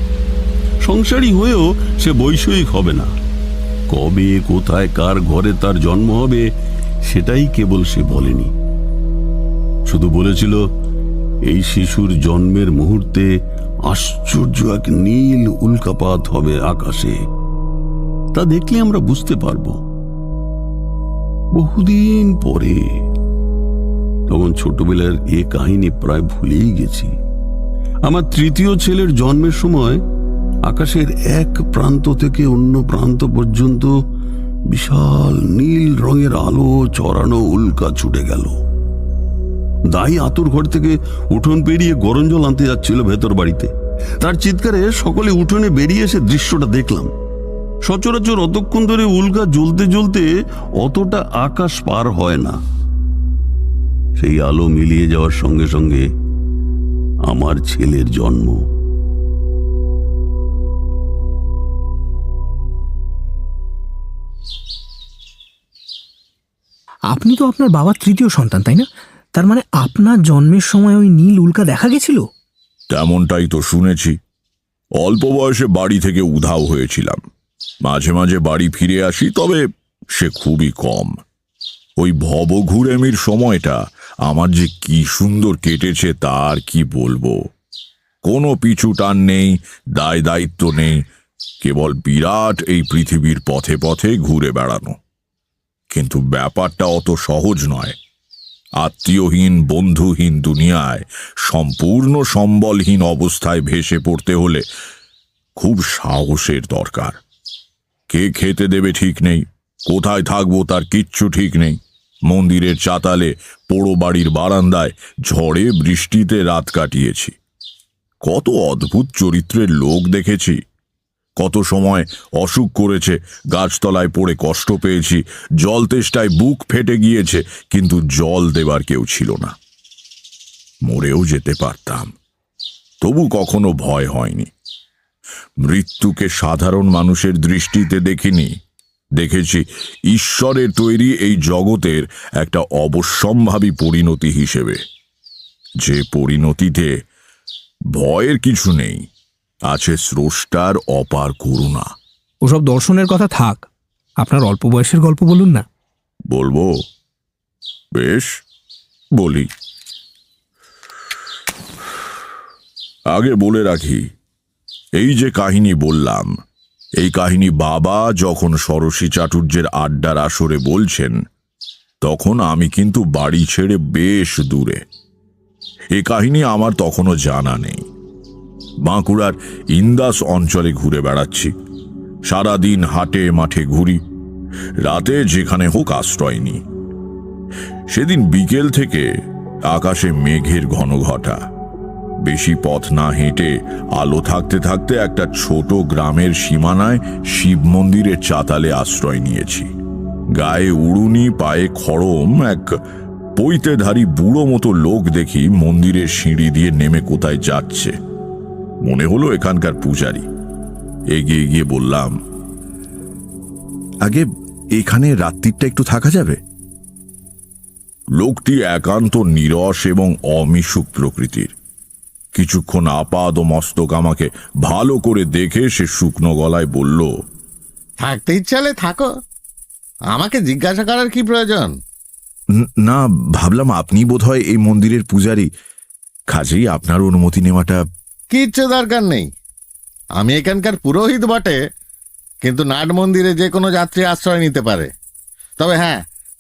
সংসারী হয়েও সে বৈষয়িক হবে না। কবে, কোথায়, কার ঘরে তার জন্ম হবে সেটাই কেবল সে বলেনি। শুধু বলেছিল এই শিশুর জন্মের মুহূর্তে আশ্চর্য এক নীল উল্কাপাত হবে আকাশে। তা দেখলে আমরা বুঝতে পারব। বহুদিন পরে, তখন ছোটবেলার এ কাহিনী প্রায় ভুলেই গেছি। আমার তৃতীয় ছেলের জন্মের সময় আকাশের এক প্রান্ত থেকে অন্য প্রান্ত পর্যন্ত বিশাল নীল রঙের আলো চড়ানো উল্কা ছুটে গেল। দাই আতুর ঘর থেকে উঠোন পেরিয়ে গরম জল আনতে যাচ্ছিল ভেতর বাড়িতে। তার চিৎকারে সকলে উঠোনে বেরিয়ে এসে দৃশ্যটা দেখলাম। সচরাচর অতক্ষণ ধরে উল্কা জ্বলতে জ্বলতে অতটা আকাশ পার হয় না। সেই আলো মিলিয়ে যাওয়ার সঙ্গে সঙ্গে আমার ছেলের জন্ম। আপনি তো আপনার বাবার তৃতীয় সন্তান, তাই না? তার মানে আপনার জন্মের সময় ওই নীল উল্কা দেখা গেছিল? তেমনটাই তো শুনেছি। অল্প বয়সে বাড়ি থেকে উধাও হয়েছিলাম। মাঝে মাঝে বাড়ি ফিরে আসি, তবে সে খুবই কম। ওই ভবঘুরেমির সময়টা আমার যে কি সুন্দর কেটেছে তার কি বলবো। কোনো পিছু টান নেই, দায় দায়িত্ব নেই, কেবল বিরাট এই পৃথিবীর পথে পথে ঘুরে বেড়ানো। কিন্তু ব্যাপারটা অত সহজ নয়। আত্মীয়হীন, বন্ধুহীন দুনিয়ায় সম্পূর্ণ সম্বলহীন অবস্থায় ভেসে পড়তে হলে খুব সাহসের দরকার। কে খেতে দেবে ঠিক নেই, কোথায় থাকবো তার কিচ্ছু ঠিক নেই। মন্দিরের চাতালে, পোড়ো বাড়ির বারান্দায় ঝড়ে বৃষ্টিতে রাত কাটিয়েছি। কত অদ্ভুত চরিত্রের লোক দেখেছি। কত সময় অসুখ করেছে, গাছতলায় পড়ে কষ্ট পেয়েছি, জল তেষ্টায় বুক ফেটে গিয়েছে, কিন্তু জল দেবার কেউ ছিল না। মরেও যেতে পারতাম, তবু কখনো ভয় হয়নি। মৃত্যুকে সাধারণ মানুষের দৃষ্টিতে দেখিনি, দেখেছি ঈশ্বরের তৈরি এই জগতের একটা অবশ্যম্ভাবী পরিণতি হিসেবে, যে পরিণতিতে ভয়ের কিছু নেই, আছে স্রষ্টার অপার করুণা। ওসব দর্শনের কথা থাক, আপনার অল্প বয়সের গল্প বলুন না। বলবো? বেশ, বলি। আগে বলে রাখি, এই যে কাহিনী বললাম, এই কাহিনী বাবা যখন ষোড়শী চাটুর্যের আড্ডার আসরে বলছেন, তখন আমি কিন্তু বাড়ি ছেড়ে বেশ দূরে। এ কাহিনী আমার তখনও জানা নেই। বাঁকুড়ার ইন্দাস অঞ্চলে ঘুরে বেড়াচ্ছি। সারাদিন হাটে মাঠে ঘুরি, রাতে যেখানে হোক আশ্রয় নিই। সেদিন বিকেল থেকে আকাশে মেঘের ঘনঘটা। বেশি পথ না হেঁটে আলো থাকতে থাকতে একটা ছোট গ্রামের সীমানায় শিব মন্দিরের চাতালে আশ্রয় নিয়েছি। গায়ে উড়ুনি, পায়ে খড়ম এক পৈতেধারী বুড়ো মতো লোক দেখি মন্দিরের সিঁড়ি দিয়ে নেমে কোথায় যাচ্ছে। মনে হলো এখানকার পূজারি। এগিয়ে গিয়ে বললাম, আগে এখানে রাত্রিটা একটু থাকা যাবে? লোকটি একান্ত নীরস এবং অমিশুক প্রকৃতির। কিছুক্ষণ আপাদ মস্তক আমাকে ভালো করে দেখে সে শুকনো গলায় বলল, থাকতে ইচ্ছালে থাকো, আমাকে জিজ্ঞাসা করার কি প্রয়োজন? না, ভাবলাম আপনি বোধহয় এই মন্দিরের পূজারী, কাজেই আপনার অনুমতি নেওয়াটা। কিচ্ছু দরকার নেই, আমি এখানকার পুরোহিত বটে, কিন্তু নাট মন্দিরে যে কোনো যাত্রী আশ্রয় নিতে পারে। তবে হ্যাঁ,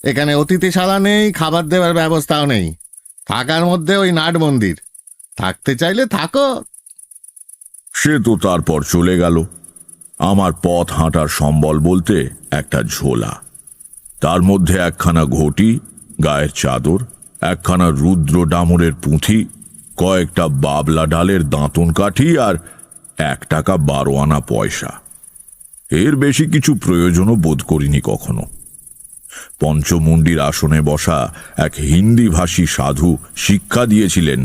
এখানে অতিথিশালা নেই, খাবার দেওয়ার ব্যবস্থাও নেই। থাকার মধ্যে ওই নাট মন্দির, থাকতে চাইলে থাকো। সে তো তারপর চলে গেল। আমার পথ হাঁটার সম্বল বলতে একটা ঝোলা, তার মধ্যে একখানা ঘটি, গায়ের চাদর, একখানা রুদ্র ডামরের পুঁথি, কয়েকটা বাবলা ডালের দাঁতন কাঠি আর 1 টাকা 12 আনা পয়সা। এর বেশি কিছু প্রয়োজনও বোধ করিনি কখনো। পঞ্চমুণ্ডির আসনে বসা এক হিন্দি ভাষী সাধু শিক্ষা দিয়েছিলেন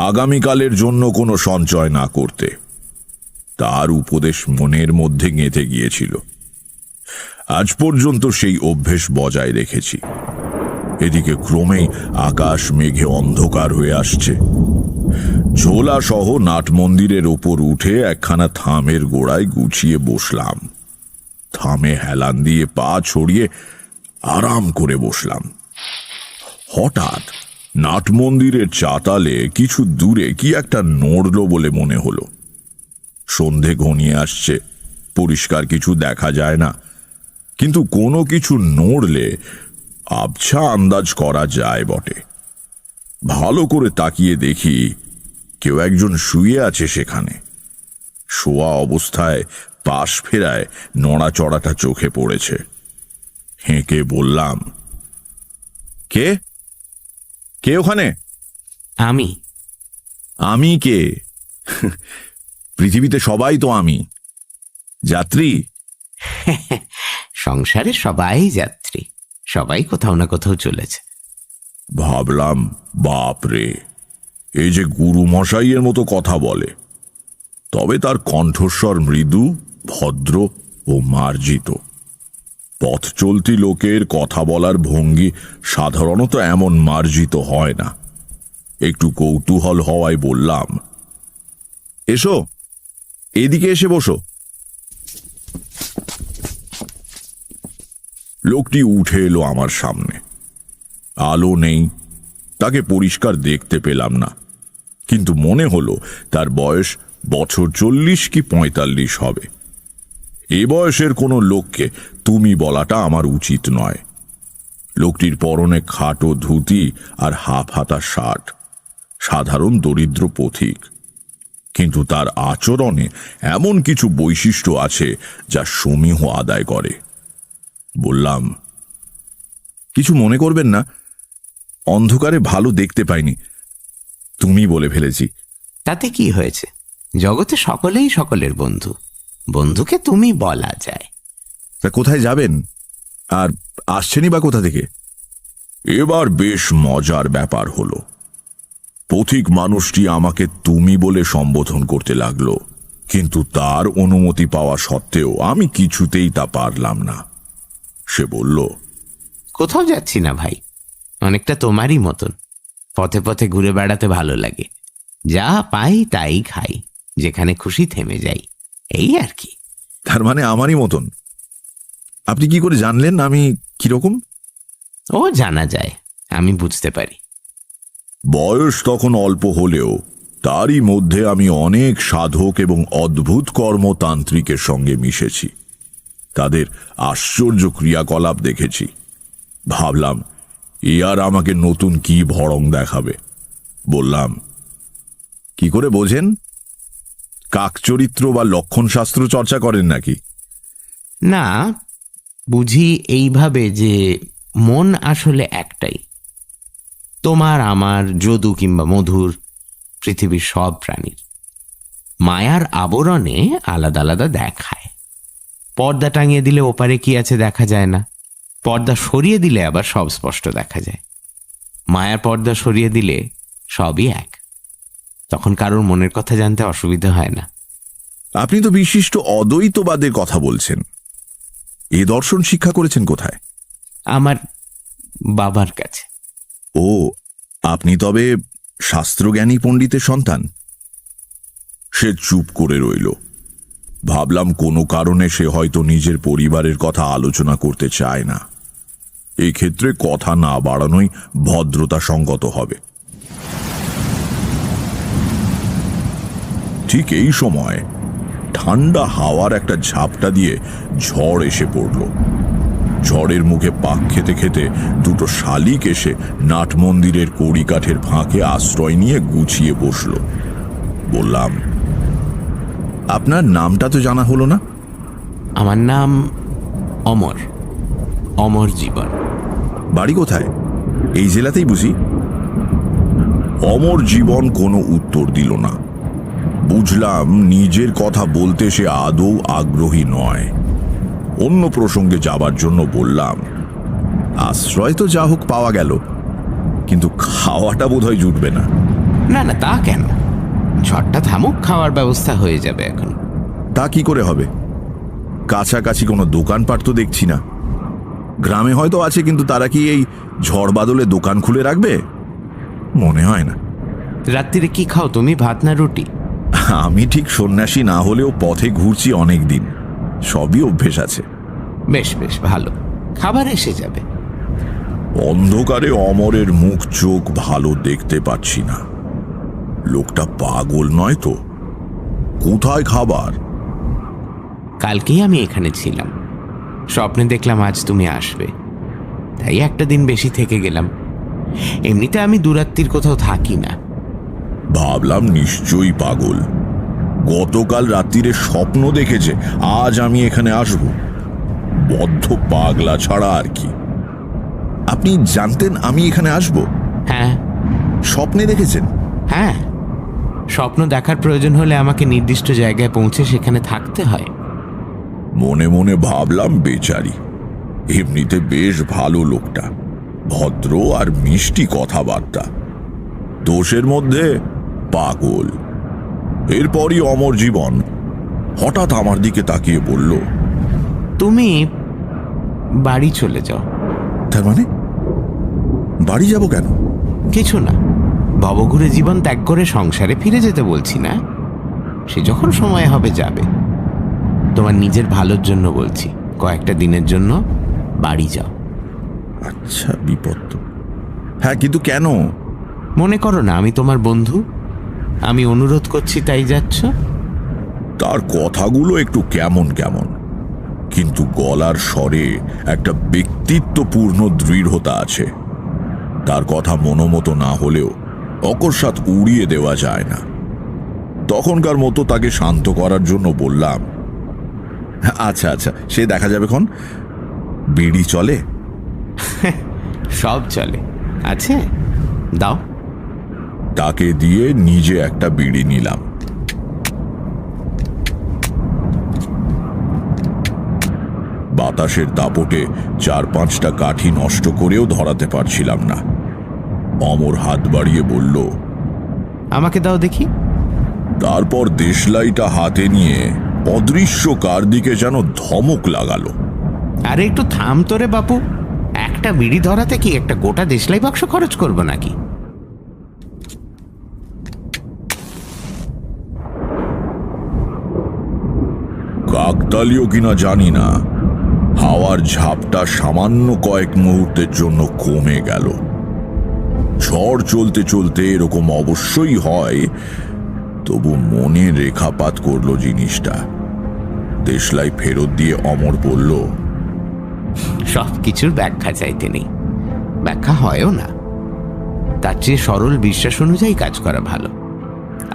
আগামীকালের জন্য কোনো সঞ্চয় না করতে। তার উপদেশ মনের মধ্যে গেঁথে গিয়েছিল। আজ পর্যন্ত সেই অভ্যেস বজায় রেখেছি। এদিকে ক্রমেই আকাশ মেঘে অন্ধকার হয়ে আসছে। ঝোলা সহ নাট মন্দিরের ওপর উঠে একখানা থামের গোড়ায় গুছিয়ে বসলাম। থামে হেলান দিয়ে পা ছড়িয়ে আরাম করে বসলাম। হঠাৎ নাট মন্দিরের চাতালে কিছু দূরে কি একটা নড়ল বলে মনে হলো। সন্ধে ঘনিয়ে আসছে, পরিষ্কার কিছু দেখা যায় না, কিন্তু কোনো কিছু নড়লে আবছা আন্দাজ করা যায় বটে। ভালো করে তাকিয়ে দেখি কেউ একজন শুয়ে আছে সেখানে। শোয়া অবস্থায় পাশ ফেরায় নড়াচড়াটা চোখে পড়েছে। হেঁকে বললাম, কে কে ওখানে? আমি। আমি কে? পৃথিবীতে সবাই তো আমি। যাত্রী? সংসারে সবাই যাত্রী, সবাই কোথাও না কোথাও চলেছে। ভাবলাম, বাপ রে, এই যে গুরু মশাইয়ের মতো কথা বলে। তবে তার কণ্ঠস্বর মৃদু, ভদ্র ও মার্জিত। পথ চলতি লোকের কথা বলার ভঙ্গি সাধারণত এমন মার্জিত হয় না। একটু কৌতূহল হওয়ায় বললাম, এসো, এদিকে এসে বসো। লোকটি উঠে এলো আমার সামনে। আলো নেই, তাকে পরিষ্কার দেখতে পেলাম না, কিন্তু মনে হলো তার বয়স বছর 40 কি 45 হবে। এ বয়সের কোনো লোককে তুমি বলাটা আমার উচিত নয়। লোকটির পরনে খাটো ধুতি আর হাফ হাতা শার্ট, সাধারণ দরিদ্র পথিক, কিন্তু তার আচরণে এমন কিছু বৈশিষ্ট্য আছে যা সমীহ আদায় করে। বললাম, কিছু মনে করবেন না, অন্ধকারে ভালো দেখতে পাইনি, তুমি বলে ফেলেছি। তাতে কি হয়েছে? জগতে সকলেই সকলের বন্ধু, বন্ধুকে তুমি বলা যায়। তা কোথায় যাবেন, আর আসছেনই বা কোথা থেকে? এবার বেশ মজার ব্যাপার হলো। পথিক মানুষটি আমাকে তুমি বলে সম্বোধন করতে লাগলো, কিন্তু তার অনুমতি পাওয়া সত্ত্বেও আমি কিছুতেই তা পারলাম না। সে বলল, কোথাও যাচ্ছি না ভাই, অনেকটা তোমারই মতন। পথে পথে ঘুরে বেড়াতে ভালো লাগে, যা পাই তাই খাই, যেখানে খুশি থেমে যাই, এই আর কি। তার মানে আমারই মতন? আপনি কি করে জানলেন আমি কিরকম? ও জানা যায়, আমি বুঝতে পারি। বয়স তখন অল্প হলেও তারই মধ্যে আমি অনেক সাধক এবং অদ্ভুত কর্মতান্ত্রিকের সঙ্গে মিশেছি। তাদের আশ্চর্য ক্রিয়াকলাপ দেখেছি। ভাবলাম, এ আর আমাকে নতুন কি ভড়ং দেখাবে। বললাম, কি করে বোঝেন? কাকচরিত্র বা লক্ষণশাস্ত্র চর্চা করেন নাকি? না, বুঝি এইভাবে যে মন আসলে একটাই, তোমার আমার, যদু কিংবা মধুর, পৃথিবীর সব প্রাণীর। মায়ার আবরণে আলাদা আলাদা দেখায়। পর্দা টাঙিয়ে দিলে ওপারে কি আছে দেখা যায় না, পর্দা সরিয়ে দিলে আবার সব স্পষ্ট দেখা যায়। মায়ার পর্দা সরিয়ে দিলে সবই এক, তখন কারোর মনের কথা জানতে অসুবিধা হয় না। আপনি তো বিশিষ্ট অদ্বৈতবাদের কথা বলছেন। এ দর্শন শিক্ষা করেছেন কোথায়? আমার বাবার কাছে। ও, আপনি তবে শাস্ত্রজ্ঞানী পণ্ডিতের সন্তান? সে চুপ করে রইল। ভাবলাম কোনো কারণে সে হয়তো নিজের পরিবারের কথা আলোচনা করতে চায় না। এই ক্ষেত্রে কথা না বাড়ানোই ভদ্রতা সঙ্গত হবে। ঠিক এই সময় ঠান্ডা হাওয়ার একটা ঝাপটা দিয়ে ঝড় এসে পড়ল। ঝড়ের মুখে পাক খেতে খেতে দুটো শালিক এসে নাট মন্দিরের কড়িকাঠের ফাঁকে আশ্রয় নিয়ে গুছিয়ে বসল। বললাম, আপনার নামটা তো জানা হলো না। আমার নাম অমর, অমর জীবন। বাড়ি কোথায়? এই জেলাতেই বুঝি। অমর জীবন কোনো উত্তর দিল না। বুঝলাম নিজের কথা বলতে সে আদৌ আগ্রহী নয়। অন্য প্রসঙ্গে যাবার জন্য বললাম, আশ্রয় তো যা হোক পাওয়া গেল, কিন্তু খাওয়াটা বোধহয় জুটবে না। না না, তা কেন? ঝড়টা থামুক, খাওয়ার ব্যবস্থা হয়ে যাবে এখন। তা কি করে হবে? কাছাকাছি কোনো দোকানপাট তো দেখছি না। গ্রামে হয়তো আছে, কিন্তু তারা কি এই ঝড় বাদলে দোকান খুলে রাখবে? মনে হয় না। রাত্রিরে কি খাও তুমি, ভাত না রুটি? আমি ঠিক সন্ন্যাসী না হলেও পথে ঘুরছি অনেক দিন, সবই অভ্যেস আছে। বেশ বেশ ভালো, খাবার এসে যাবে। অন্ধকারে অমরের মুখ চোখ ভালো দেখতে পাচ্ছি না। লোকটা পাগল নয় তো? কোথায় খাবার? কালকেই আমি এখানে ছিলাম, স্বপ্নে দেখলাম আজ তুমি আসবে, তাই একটা দিন বেশি থেকে গেলাম। এমনিতে আমি দুরাত্রির কোথাও থাকি না। ভাবলাম নিশ্চয়ই পাগল। গতকাল রাত্রিরে স্বপ্ন দেখেছে আজ আমি এখানে আসব। বদ্ধ পাগলা ছাড়া আর কি। আপনি জানতেন আমি এখানে আসব? হ্যাঁ। স্বপ্নে দেখেছেন? হ্যাঁ, স্বপ্ন দেখার প্রয়োজন হলে আমাকে নির্দিষ্ট জায়গায় পৌঁছে সেখানে থাকতে হয়। মনে মনে ভাবলাম, বেচারি, এমনিতে বেশ ভালো লোকটা, ভদ্র আর মিষ্টি কথাবার্তা, দোষের মধ্যে পাগল। এরপরই অমর জীবন হঠাৎ আমার দিকে তাকিয়ে বলল, তুমি বাড়ি চলে যাও। তার মানে? বাড়ি যাব কেন? কিছু না, ভবঘুরে জীবন ত্যাগ করে সংসারে ফিরে যেতে বলছি না, সে যখন সময় হবে যাবে। তোমার নিজের ভালোর জন্য বলছি, কয়েকটা দিনের জন্য বাড়ি যাও। আচ্ছা, বিপদ তো। হ্যাঁ, কিন্তু কেন? মনে করো না আমি তোমার বন্ধু, আমি অনুরোধ করছি তাই যাচ্ছ? তার কথাগুলো একটু কেমন কেমন, কিন্তু গলার স্বরে একটা ব্যক্তিত্বপূর্ণ দৃঢ়তা আছে। তার কথা মনোমতো না হলেও অকস্মাৎ উড়িয়ে দেওয়া যায় না। তখনকার মতো তাকে শান্ত করার জন্য বললাম, আচ্ছা আচ্ছা, সে দেখা যাবে খন। বিড়ি চলে? সব চলে, আছে, দাও। তাকে দিয়ে নিজে একটা বিড়ি নিলাম। বাতাসের দাপটে 4-5টা কাঠি নষ্ট করেও ধরাতে পারছিলাম না। অমর হাত বাড়িয়ে বলল, আমাকে দাও দেখি। তারপর দেশলাইটা হাতে নিয়ে অদৃশ্য কার দিকে যেন ধমক লাগালো। আরে একটু থাম তোরে বাপু, একটা বিড়ি ধরাতে কি একটা গোটা দেশলাই বাক্স খরচ করবো নাকি? কাকতালীয় কিনা জানি না, হাওয়ার ঝাপটা সামান্য কয়েক মুহূর্তের জন্য কমে গেল। ঝড় চলতে চলতে এরকম অবশ্যই হয়, তবু মনে রেখাপাত করলো জিনিসটা। দেশলাই ফেরত দিয়ে অমর বলল, সব কিছুর ব্যাখ্যা চাইতে নেই, ব্যাখ্যা হয়ও না। তার চেয়ে সরল বিশ্বাস অনুযায়ী কাজ করা ভালো,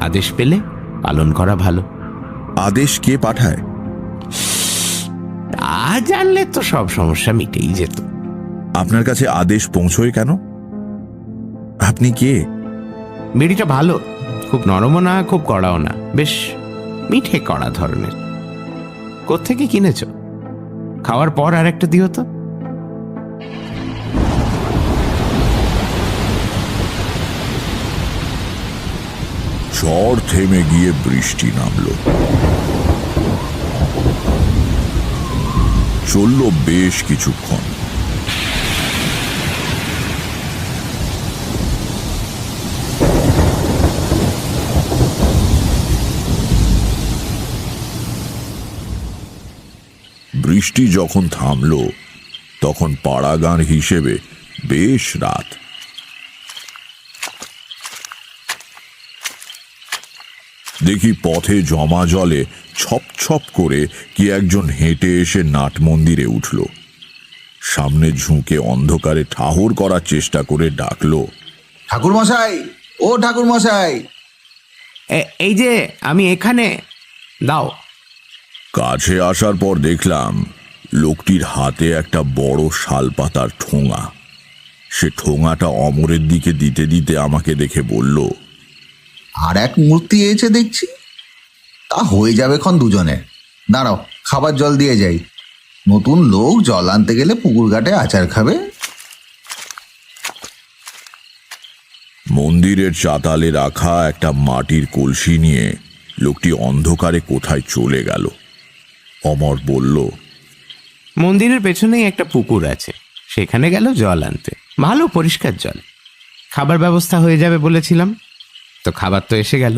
আদেশ পেলে পালন করা ভালো। আদেশ কে পাঠায়? তা জানলে তো সব সমস্যা মিটেই যেত। আপনার কাছে আদেশ পৌঁছয় কেন? আপনি কে? বিড়িটা ভালো, খুব নরমও না খুব কড়াও না, বেশ মিঠে কড়া ধরনের। কোত্থেকে কিনেছ? খাওয়ার পর আর একটা দিও তো। ঝড় থেমে গিয়ে বৃষ্টি নামলো। চলল বেশ কিছুক্ষণ। বৃষ্টি যখন থামল তখন পাড়াগান হিসেবে বেশ রাত। দেখি পথে জমা জলে ছপ ছপ করে কি একজন হেঁটে এসে নাট মন্দিরে উঠল। সামনে ঝুঁকে অন্ধকারে ঠাহর করার চেষ্টা করে ডাকলো, ঠাকুর মশাই, ও ঠাকুর মশাই। এই যে আমি এখানে, দাও। কাছে আসার পর দেখলাম লোকটির হাতে একটা বড় শালপাতার ঠোঙা। সে ঠোঙাটা অমরের দিকে দিতে দিতে আমাকে দেখে বলল, আর এক মূর্তি এসে দেখছি, তা হয়ে যাবে খন দুজনে। দাঁড়াও, খাবার জল দিয়ে যাই। নতুন লোক জল আনতে গেলে পুকুর ঘাটে আচার খাবে। মন্দিরের চাতালে রাখা একটা মাটির কলসি নিয়ে লোকটি অন্ধকারে কোথায় চলে গেল। অমর বলল, মন্দিরের পেছনেই একটা পুকুর আছে, সেখানে গেল জল আনতে। ভালো পরিষ্কার জল। খাবার ব্যবস্থা হয়ে যাবে বলেছিলাম, তো খাবার তো এসে গেল।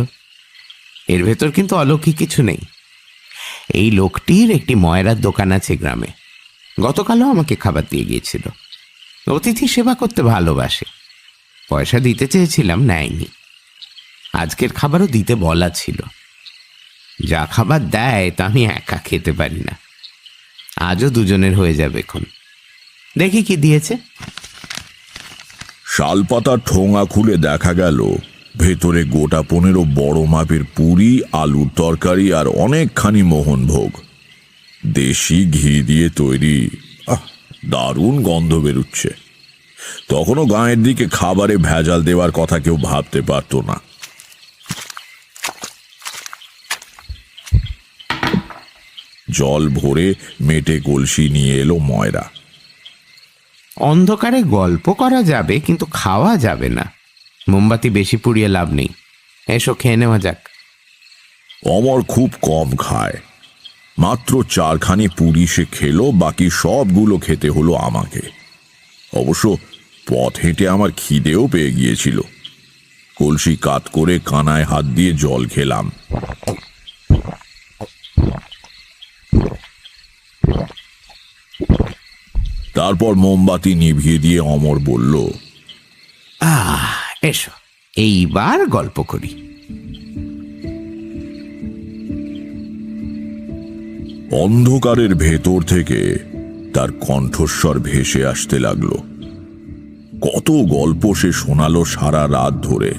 এর ভেতর কিন্তু অলৌকিক কিছু নেই। এই লোকটির একটি ময়রার দোকান আছে গ্রামে। গতকালও আমাকে খাবার দিয়ে গিয়েছিল। অতিথি সেবা করতে ভালোবাসে। পয়সা দিতে চেয়েছিলাম, নেয়নি। আজকের খাবারও দিতে বলা ছিল। যা খাবার দেয় তা আমি একা খেতে পারি না। আজও দুজনের হয়ে যাবে এখন। দেখি কি দিয়েছে। শালপাতার ঠোঙা খুলে দেখা গেল ভেতরে গোটা 15 বড় মাপের পুরি, আলুর তরকারি আর অনেকখানি মোহনভোগ। দেশি ঘি দিয়ে তৈরি। দারুণ গন্ধ বেরুচ্ছে। তখনও গাঁয়ের দিকে খাবারে ভেজাল দেওয়ার কথা কেউ ভাবতে পারত না। জল ভরে মেটে কলসি নিয়ে এলো ময়রা। অন্ধকারে গল্প করা যাবে, কিন্তু খাওয়া যাবে না। মোমবাতি বেশি পুড়িয়ে লাভ নেই। এসো খেয়ে নেওয়া যাক। অমর খুব কম খায়। মাত্র 4খানি পুরি সে খেলো, বাকি সবগুলো খেতে হলো আমাকে। অবশ্য পথ হেঁটে আমার খিদেও পেয়ে গিয়েছিল। কলসি কাত করে কানায় হাত দিয়ে জল খেলাম। তারপর মোমবাতি নিভিয়ে দিয়ে অমর বলল, এসো এইবার গল্প করি। অন্ধকারের ভেতর থেকে তার কণ্ঠস্বর ভেসে আসতে লাগলো। কত গল্প সে শোনালো সারা রাত ধরে।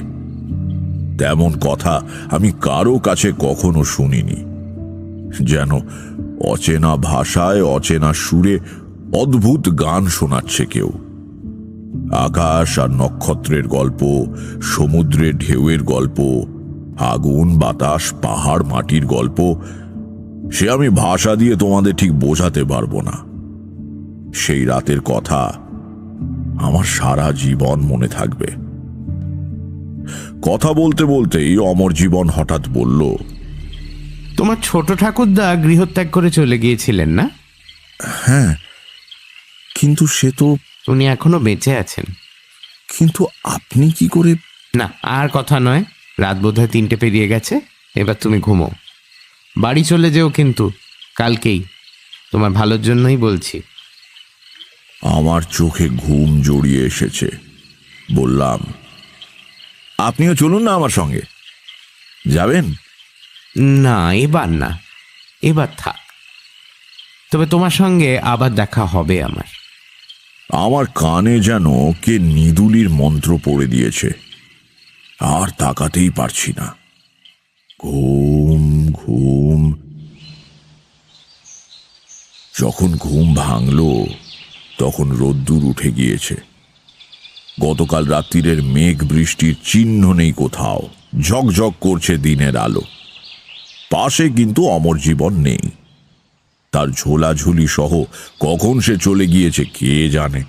তেমন কথা আমি কারো কাছে কখনো শুনিনি। যেন অচেনা ভাষায়, অচেনা সুরে অদ্ভুত গান শোনাচ্ছে কেউ। আকাশ আর নক্ষত্রের গল্প, সমুদ্রের ঢেউয়ের গল্প, আগুন, বাতাস, পাহাড়, মাটির গল্প। সে আমি ভাষা দিয়ে তোমাদের ঠিক বোঝাতে পারবো না। সেই রাতের কথা আমার সারা জীবন মনে থাকবে। কথা বলতে বলতেই অমর জীবন হঠাৎ বলল, তোমার ছোট ঠাকুরদা গৃহত্যাগ করে চলে গিয়েছিলেন না? হ্যাঁ, কিন্তু সে তো... উনি এখনো বেঁচে আছেন। কিন্তু আপনি কি করে... না, আর কথা নয়। রাত বোধহয় 3টে পেরিয়ে গেছে। এবার তুমি ঘুমো। বাড়ি চলে যেও কিন্তু কালকেই। তোমার ভালোর জন্যই বলছি। আমার চোখে ঘুম জড়িয়ে এসেছে। বললাম, আপনিও চলুন না আমার সঙ্গে। যাবেন? না, এবার না, এবার থাক। তবে তোমার সঙ্গে আবার দেখা হবে আমার। আমার কানে যেন কে নিদুলির মন্ত্র পড়ে দিয়েছে। আর তাকাতেই পারছি না। ঘুম ঘুম। যখন ঘুম ভাঙল তখন রোদ্দুর উঠে গিয়েছে। গতকাল রাত্রিরের মেঘ বৃষ্টির চিহ্ন নেই কোথাও। ঝকঝক করছে দিনের আলো। পাশে কিন্তু অমর জীবন নেই। তার ঝোলাঝুলি সহ কখন সে চলে গিয়েছে কে জানে।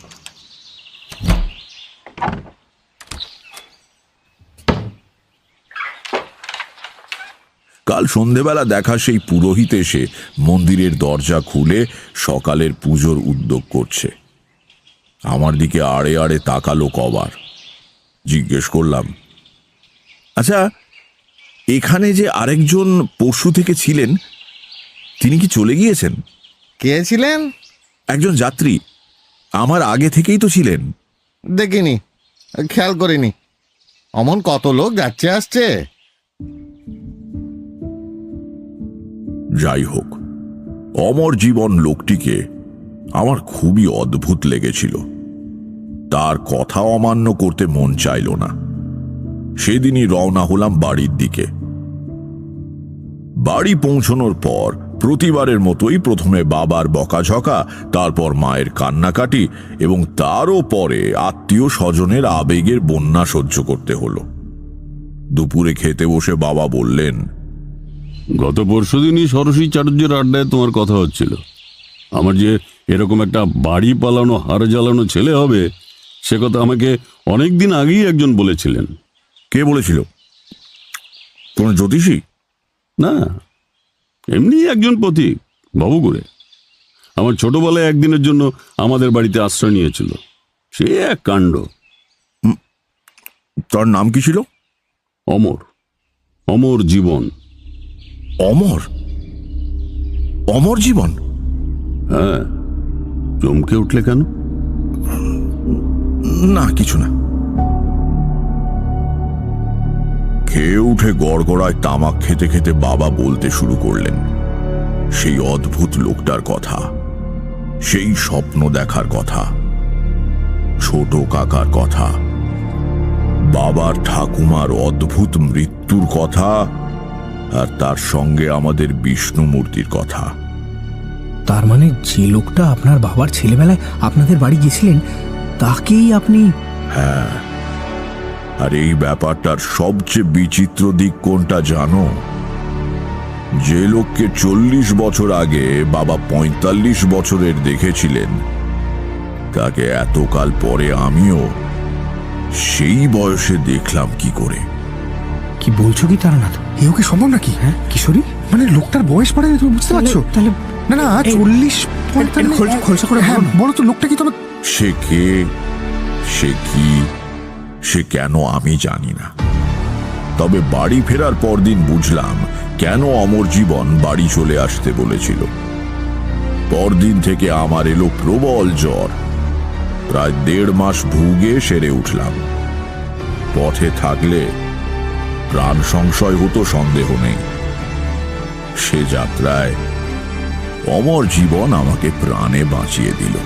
কাল সন্ধেবেলা দেখা সেই পুরোহিত এসে মন্দিরের দরজা খুলে সকালের পুজোর উদ্যোগ করছে। আমার দিকে আড়ে আড়ে তাকালো কবার। জিজ্ঞেস করলাম, আচ্ছা, এখানে যে আরেকজন পরশু থেকে ছিলেন তিনি কি চলে গিয়েছেন? কে ছিলেন? একজন যাত্রী, আমার আগে থেকেই তো ছিলেন। দেখিনি, খেয়াল করিনি। অমন কত লোক যাচ্ছে আসছে। যাই হোক, অমর জীবন লোকটিকে আমার খুবই অদ্ভুত লেগেছিল। তার কথা অমান্য করতে মন চাইল না। সেদিনই রওনা হলাম বাড়ির দিকে। বাড়ি পৌঁছানোর পর প্রতিবারের মতোই প্রথমে বাবার বকাঝকা, তারপর মায়ের কান্নাকাটি এবং তারও পরে আত্মীয় স্বজনের আবেগের বন্যা সহ্য করতে হলো। দুপুরে খেতে বসে বাবা বললেন, গত পরশুদিনই ষোড়শী চাটুর্যের আড্ডায় তোমার কথা হচ্ছিল। আমার যে এরকম একটা বাড়ি পালানো হাড় জ্বালানো ছেলে হবে সে কথা আমাকে অনেকদিন আগেই একজন বলেছিলেন। কে বলেছিল? কোন জ্যোতিষী? না, এমনি একজন পথিক বাবুগুড়ে। আমার ছোটবেলায় একদিনের জন্য আমাদের বাড়িতে আশ্রয় নিয়েছিল। সে এক কাণ্ড। তার নাম কি ছিল? অমর, অমর জীবন। অমর? অমর জীবন? হ্যাঁ, চমকে উঠলে কেন? না, কিছু না। খেয়ে উঠে গড়গড়ায় তামাক খেতে খেতে বাবা বলতে শুরু করলেন সেই অদ্ভুত লোকটার কথা, সেই স্বপ্ন দেখার কথা, ছোট কাকার কথা, বাবার ঠাকুমার অদ্ভুত মৃত্যুর কথা, আর তার সঙ্গে আমাদের বিষ্ণু মূর্তির কথা। তার মানে যে লোকটা আপনার বাবার ছেলেবেলায় আপনাদের বাড়ি গেছিলেন তাকেই আপনি? হ্যাঁ, আর এই ব্যাপারটার সবচেয়ে বিচিত্র দিক কোনটা জানো? যে লোককে 40 বছর আগে বাবা 45 বছরের দেখেছিলেন, তাকে এতকাল পরে আমিও সেই বয়সে দেখলাম কি করে। কি বলছো কি তারানাথ? এও কি সম্ভব নাকি? হ্যাঁ কিশোরী, মানে লোকটার বয়স বাড়ায়, তুমি বুঝতে পারছো? তাহলে না না, 40 খোলসা করে হ্যাঁ, বলো তো লোকটা কি? তবে সে কে, সে কি, সে কেন আমি জানি না। তবে বাড়ি ফেরার পরদিন বুঝলাম কেন অমর জীবন বাড়ি চলে আসতে বলেছিল। পরদিন থেকে আমার এলো প্রবল জ্বর। প্রায় 1.5 মাস ভুগে সেরে উঠলাম। পথে থাকলে প্রাণ সংশয় হতো, সন্দেহ নেই। সে যাত্রায় অমর জীবন আমাকে প্রাণে বাঁচিয়ে দিল।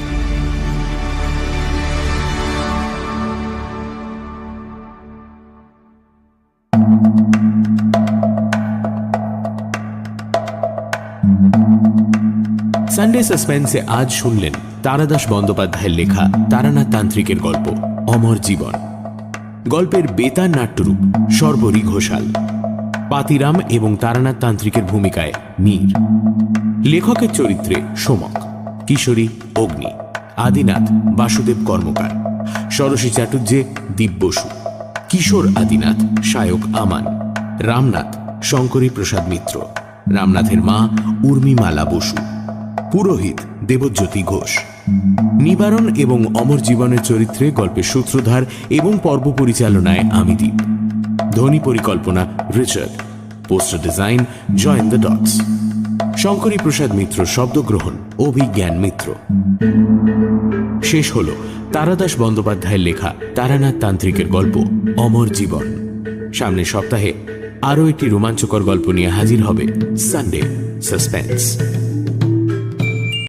সানডে সাসপেন্সে আজ শুনলেন তারাদাস বন্দ্যোপাধ্যায়ের লেখা তারানাথ তান্ত্রিকের গল্প অমর জীবন। গল্পের বেতার নাট্যরূপ সর্বরী ঘোষাল, পাতিরাম এবং তারানাথ তান্ত্রিকের ভূমিকায় মীর। লেখকের চরিত্রে সোমক, কিশোরী অগ্নি, আদিনাথ বাসুদেব কর্মকার, ষোড়শী চাটুর্যে দীপ বসু, কিশোর আদিনাথ সায়ক আমান, রামনাথ শঙ্করী প্রসাদ মিত্র, রামনাথের মা উর্মিমালা বসু, পুরোহিত দেবজ্যোতি ঘোষ। নিবারণ এবং অমর জীবনের চরিত্রে গল্পের সূত্রধার এবং পর্ব পরিচালনায় আমি দীপ। ধ্বনি পরিকল্পনা Richard, poster design join the dots. Shankari Prasad Mitra শব্দগ্রহণ অভিজ্ঞান মিত্র। শেষ হল তারাদাস বন্দ্যোপাধ্যায়ের লেখা তারানাথ তান্ত্রিকের গল্প অমর জীবন। সামনের সপ্তাহে আরও একটি রোমাঞ্চকর গল্প নিয়ে হাজির হবে সানডে সাসপেন্স।